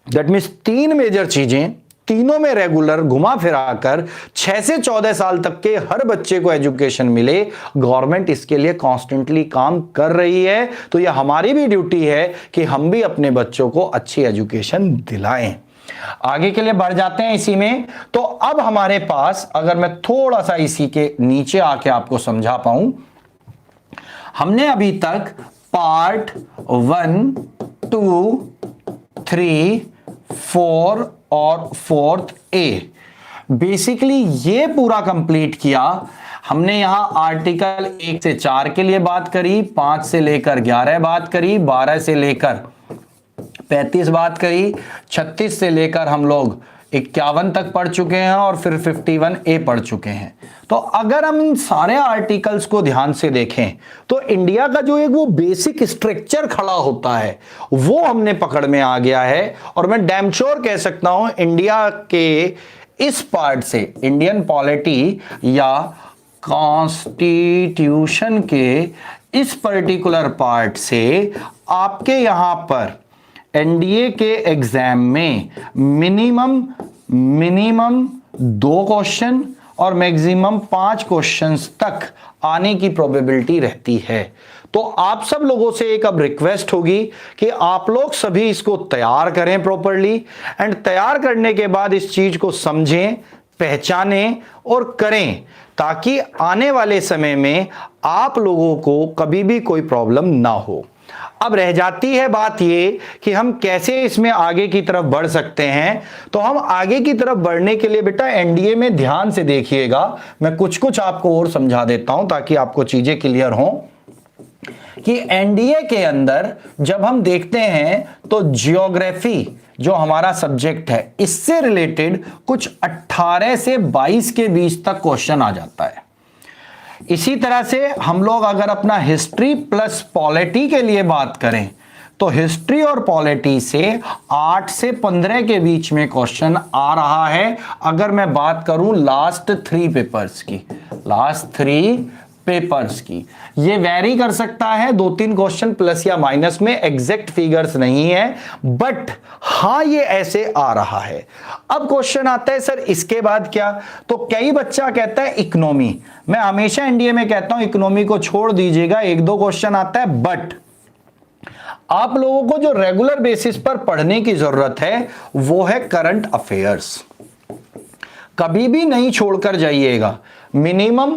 that means 3 major चीजें, तीनों में रेगुलर घुमा फिराकर 6 से 14 साल तक के हर बच्चे को एजुकेशन मिले। गवर्नमेंट इसके लिए कॉन्स्टेंटली काम कर रही है। तो यह हमारी भी ड्यूटी है कि हम भी अपने बच्चों को अच्छी एजुकेशन दिलाएं। आगे के लिए बढ़ जाते हैं इसी में। तो अब हमारे पास, अगर मैं थोड़ा सा इसी के नीचे आके आपको समझा पाऊं, हमने अभी तक पार्ट 1, 2, 3, 4 और 4th ए बेसिकली ये पूरा कंप्लीट किया। हमने यहां आर्टिकल 1 से 4 के लिए बात करी, 5 से लेकर 11 बात करी, 12 से लेकर 35 बात करी, 36 से लेकर हम लोग 51 तक पढ़ चुके हैं और फिर 51 ए पढ़ चुके हैं। तो अगर हम इन सारे आर्टिकल्स को ध्यान से देखें तो इंडिया का जो एक वो बेसिक स्ट्रक्चर खड़ा होता है वो हमने पकड़ में आ गया है। और मैं डैम श्योर कह सकता हूं इंडिया के इस पार्ट से, इंडियन पॉलिटी या कॉन्स्टिट्यूशन के इस पर्टिकुलर पार्ट से आपके यहां पर एनडीए के एग्जाम में मिनिमम 2 क्वेश्चन और मैक्सिमम 5 क्वेश्चंस तक आने की प्रोबेबिलिटी रहती है। तो आप सब लोगों से एक अब रिक्वेस्ट होगी कि आप लोग सभी इसको तैयार करें प्रॉपर्ली, एंड तैयार करने के बाद इस चीज को समझें, पहचानें और करें, ताकि आने वाले समय में आप लोगों को कभी भी कोई प्रॉब्लम ना हो। अब रह जाती है बात ये कि हम कैसे इसमें आगे की तरफ बढ़ सकते हैं। तो हम आगे की तरफ बढ़ने के लिए बेटा एनडीए में ध्यान से देखिएगा, मैं कुछ कुछ आपको और समझा देता हूं ताकि आपको चीजें क्लियर हों कि एनडीए के अंदर जब हम देखते हैं तो जियोग्राफी जो हमारा सब्जेक्ट है इससे रिलेटेड कुछ 18 से 22 के बीच तक क्वेश्चन आ जाता है। इसी तरह से हम लोग अगर अपना हिस्ट्री प्लस पॉलिटी के लिए बात करें तो हिस्ट्री और पॉलिटी से 8 से 15 के बीच में क्वेश्चन आ रहा है। अगर मैं बात करूं लास्ट 3 पेपर्स की, लास्ट 3 पेपर्स की। ये वेरी कर सकता है, 2-3 क्वेश्चन प्लस या माइनस में, एग्जैक्ट फिगर्स नहीं है, बट हां ये ऐसे आ रहा है। अब क्वेश्चन आता है सर इसके बाद क्या, तो कई बच्चा कहता है इकोनॉमी। मैं हमेशा एनडीए में कहता हूं इकोनॉमी को छोड़ दीजिएगा, 1-2 क्वेश्चन आता है, बट आप लोगों को जो रेगुलर बेसिस पर पढ़ने की जरूरत है वो है करंट अफेयर्स। कभी भी नहीं छोड़कर जाइएगा। मिनिमम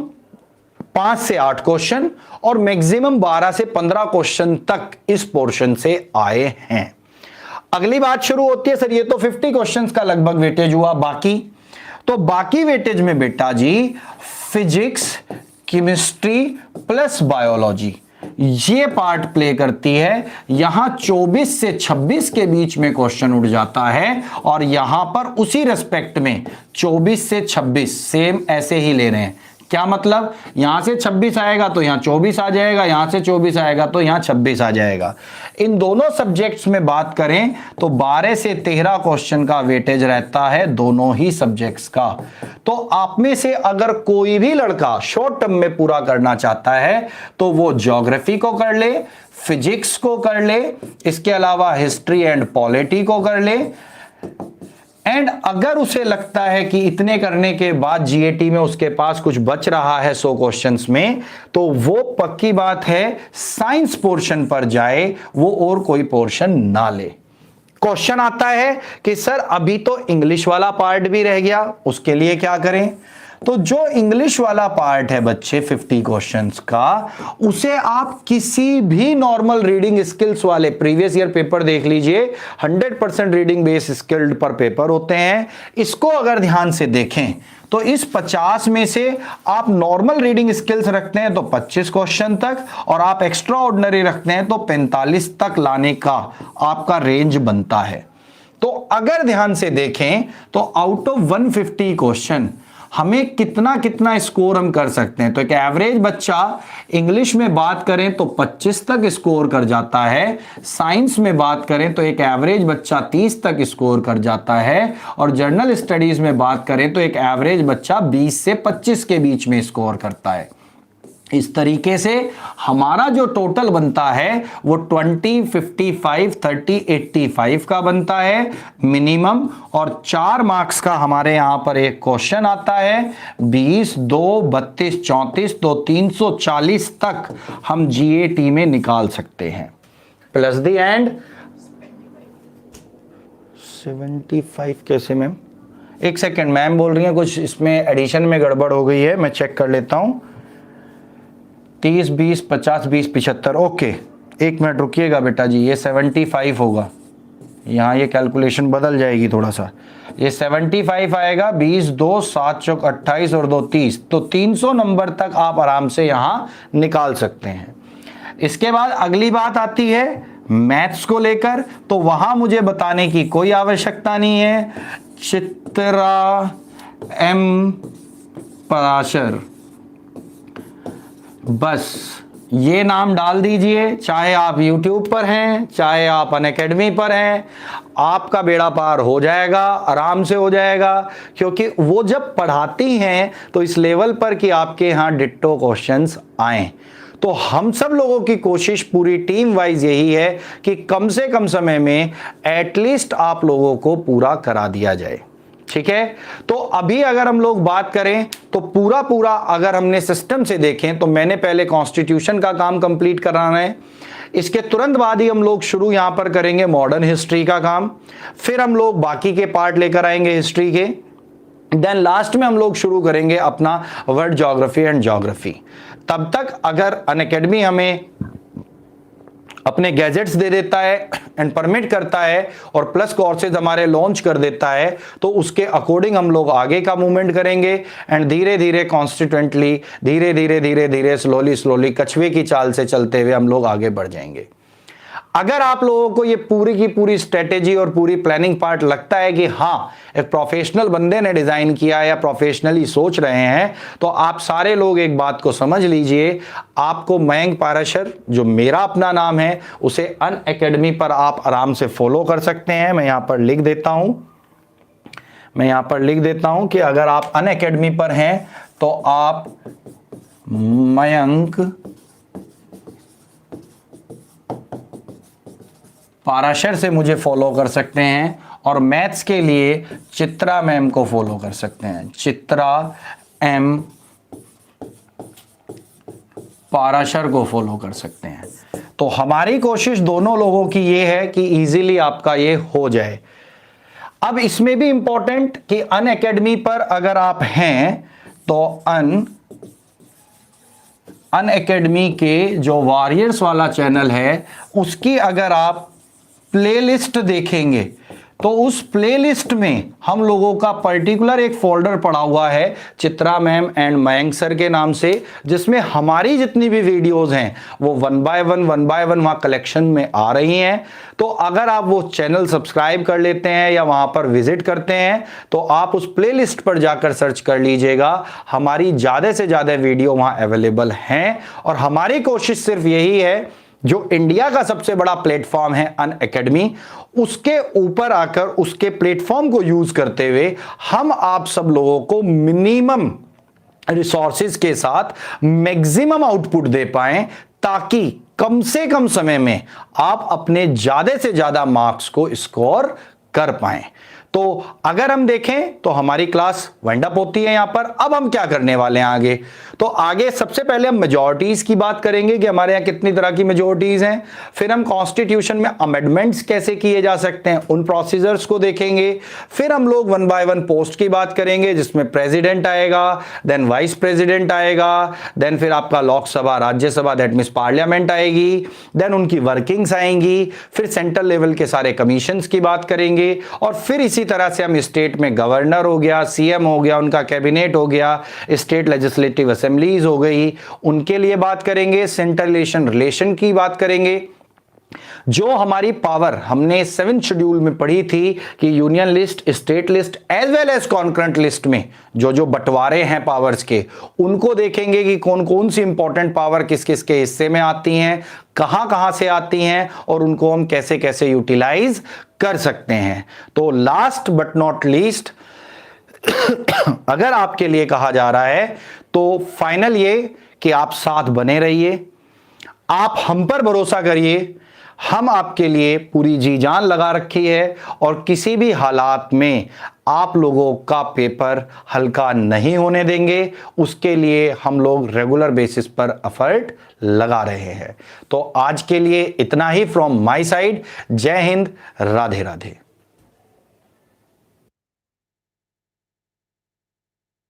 5 से 8 क्वेश्चन और मैक्सिमम 12 से 15 क्वेश्चन तक इस पोर्शन से आए हैं। अगली बात शुरू होती है सर ये तो 50 क्वेश्चंस का लगभग वेटेज हुआ, बाकी तो बाकी वेटेज में बेटा जी फिजिक्स, केमिस्ट्री प्लस बायोलॉजी ये पार्ट प्ले करती है। यहां 24 से 26 के बीच में क्वेश्चन उठ जाता है और यहां पर उसी रेस्पेक्ट में 24 से 26 सेम ऐसे ही ले रहे हैं। क्या मतलब, यहां से 26 आएगा तो यहां 24 आ जाएगा, यहां से 24 आएगा तो यहां 26 आ जाएगा। इन दोनों सब्जेक्ट्स में बात करें तो 12 से 13 क्वेश्चन का वेटेज रहता है दोनों ही सब्जेक्ट्स का। तो आप में से अगर कोई भी लड़का शॉर्ट टर्म में पूरा करना चाहता है तो वो ज्योग्राफी को कर ले, फिजिक्स को कर ले, इसके अलावा हिस्ट्री एंड पॉलिटी को कर ले। एंड अगर उसे लगता है कि इतने करने के बाद जीएटी में उसके पास कुछ बच रहा है 100 क्वेश्चंस में, तो वो पक्की बात है साइंस पोर्शन पर जाए, वो और कोई पोर्शन ना ले। क्वेश्चन आता है कि सर अभी तो इंग्लिश वाला पार्ट भी रह गया, उसके लिए क्या करें। तो जो इंग्लिश वाला पार्ट है बच्चे 50 क्वेश्चंस का, उसे आप किसी भी नॉर्मल रीडिंग स्किल्स वाले प्रीवियस ईयर पेपर देख लीजिए, 100% रीडिंग बेस स्किल्ड पर पेपर होते हैं। इसको अगर ध्यान से देखें तो इस 50 में से आप नॉर्मल रीडिंग स्किल्स रखते हैं तो 25 क्वेश्चन तक, और आप एक्स्ट्रा ऑर्डिनरी रखते हैं तो 45 तक लाने का आपका रेंज बनता है। तो अगर ध्यान से देखें तो आउट ऑफ 150 क्वेश्चन हमें कितना कितना स्कोर हम कर सकते हैं। तो एक एवरेज बच्चा इंग्लिश में बात करें तो 25 तक स्कोर कर जाता है, साइंस में बात करें तो एक एवरेज बच्चा 30 तक स्कोर कर जाता है, और जनरल स्टडीज में बात करें तो एक एवरेज बच्चा 20 से 25 के बीच में स्कोर करता है। इस तरीके से हमारा जो टोटल बनता है वो 20, 55, 30, 85 का बनता है मिनिमम, और 4 मार्क्स का हमारे यहां पर एक क्वेश्चन आता है। 20, 2, 32, 34 तो 340 तक हम जीएटी में निकाल सकते हैं। प्लस द एंड 75 कैसे मैम, एक सेकेंड, मैम बोल रही है कुछ इसमें एडिशन में गड़बड़ हो गई है, मैं चेक कर लेता हूं। 30, 20, 50, 20, 75, ओके, एक मिनट रुकिएगा बेटा जी, ये 75 होगा, यहाँ ये कैलकुलेशन बदल जाएगी थोड़ा सा, ये 75 आएगा। 20, 2, 7 चौक 28 और 2 30, तो 300 नंबर तक आप आराम से यहाँ निकाल सकते हैं। इसके बाद अगली बात आती है मैथ्स को लेकर, तो वहां मुझे बताने की कोई आवश्यकता नहीं है। चित्रा एम पराशर, बस ये नाम डाल दीजिए, चाहे आप YouTube पर हैं, चाहे आप अनअकैडमी पर हैं, आपका बेड़ा पार हो जाएगा, आराम से हो जाएगा, क्योंकि वो जब पढ़ाती हैं तो इस लेवल पर कि आपके यहाँ डिट्टो क्वेश्चंस आए। तो हम सब लोगों की कोशिश पूरी टीम वाइज यही है कि कम से कम समय में एटलीस्ट आप लोगों को पूरा करा दिया जाए, ठीक है। तो अभी अगर हम लोग बात करें तो पूरा अगर हमने सिस्टम से देखें तो मैंने पहले कॉन्स्टिट्यूशन का काम कंप्लीट कराना है, इसके तुरंत बाद ही हम लोग शुरू यहां पर करेंगे मॉडर्न हिस्ट्री का काम, फिर हम लोग बाकी के पार्ट लेकर आएंगे हिस्ट्री के, देन लास्ट में हम लोग शुरू करेंगे अपना वर्ल्ड ज्योग्राफी एंड ज्योग्राफी। तब तक अगर अनअकैडमी हमें अपने गैजेट्स दे देता है एंड परमिट करता है और प्लस कोर्सेज हमारे लॉन्च कर देता है, तो उसके अकॉर्डिंग हम लोग आगे का मूवमेंट करेंगे एंड धीरे धीरे कॉन्स्टिट्यूएंटली, धीरे धीरे स्लोली कछुए की चाल से चलते हुए हम लोग आगे बढ़ जाएंगे। अगर आप लोगों को ये पूरी की पूरी स्ट्रेटेजी और पूरी प्लानिंग पार्ट लगता है कि हाँ एक प्रोफेशनल बंदे ने डिजाइन किया या प्रोफेशनली सोच रहे हैं, तो आप सारे लोग एक बात को समझ लीजिए, आपको मयंक पाराशर जो मेरा अपना नाम है उसे अनअकैडमी पर आप आराम से फॉलो कर सकते हैं। मैं यहां पर लिख देता हूं कि अगर आप अनअकैडमी पर हैं तो आप मयंक पाराशर से मुझे फॉलो कर सकते हैं, और मैथ्स के लिए चित्रा मैम को फॉलो कर सकते हैं, चित्रा एम पाराशर को फॉलो कर सकते हैं। तो हमारी कोशिश दोनों लोगों की ये है कि इजीली आपका ये हो जाए। अब इसमें भी इंपॉर्टेंट कि अनअकैडमी पर अगर आप हैं तो अनअकैडमी के जो वॉरियर्स वाला चैनल है उसकी अगर आप प्लेलिस्ट देखेंगे तो उस प्लेलिस्ट में हम लोगों का पर्टिकुलर एक फोल्डर पड़ा हुआ है Chitra ma'am and Mayank sir के नाम से, जिसमें हमारी जितनी भी वीडियोस हैं वो वन बाय वन वहां कलेक्शन में आ रही हैं। तो अगर आप वो चैनल सब्सक्राइब कर लेते हैं या वहां पर विजिट करते हैं तो आप उस प्लेलिस्ट पर जाकर सर्च कर लीजिएगा, हमारी ज्यादा से ज्यादा वीडियो वहां अवेलेबल हैं। और हमारी कोशिश सिर्फ यही है, जो इंडिया का सबसे बड़ा प्लेटफॉर्म है अनअकैडमी, उसके ऊपर आकर उसके प्लेटफॉर्म को यूज करते हुए हम आप सब लोगों को मिनिमम रिसोर्सेज के साथ मैक्सिमम आउटपुट दे पाएं, ताकि कम से कम समय में आप अपने ज्यादा से ज्यादा मार्क्स को स्कोर कर पाएं। तो अगर हम देखें तो हमारी क्लास वाइंड अप होती है यहां पर। अब हम क्या करने वाले हैं आगे, तो आगे सबसे पहले हम मेजॉरिटीज की बात करेंगे कि हमारे यहां कितनी तरह की मेजॉरिटीज हैं। फिर हम कॉन्स्टिट्यूशन में अमेंडमेंट्स कैसे किए जा सकते हैं उन प्रोसीजर्स को देखेंगे। फिर हम लोग वन बाय वन पोस्ट की बात करेंगे, जिसमें प्रेसिडेंट आएगा, देन वाइस प्रेसिडेंट आएगा, देन फिर आपका Lok Sabha Rajya Sabha that means parliament आएगी, देन उनकी वर्किंग्स आएंगी, फिर सेंट्रल लेवल के सारे कमीशंस की बात करेंगे, और फिर इसी तरह से हम स्टेट में गवर्नर हो गया, सीएम हो गया, उनका कैबिनेट हो गया, स्टेट लेजिस्लेटिव असेंबलीज हो गई, उनके लिए बात करेंगे, सेंट्रल रिलेशन की बात करेंगे। जो हमारी पावर हमने 7th शेड्यूल में पढ़ी थी कि union list, state list as well as concurrent list में जो जो बंटवारे हैं पावर्स के, उनको देखेंगे कि कौन कौन सी इंपॉर्टेंट पावर किस किस के हिस्से में आती हैं, कहां कहां से आती हैं, और उनको हम कैसे कैसे यूटिलाइज कर सकते हैं। तो लास्ट बट नॉट लीस्ट अगर आपके लिए कहा जा रहा है तो फाइनल ये कि आप साथ बने रहिए, आप हम पर भरोसा करिए, हम आपके लिए पूरी जी जान लगा रखी है, और किसी भी हालात में आप लोगों का पेपर हल्का नहीं होने देंगे। उसके लिए हम लोग रेगुलर बेसिस पर एफर्ट लगा रहे हैं। तो आज के लिए इतना ही फ्रॉम माय साइड। जय हिंद, राधे राधे।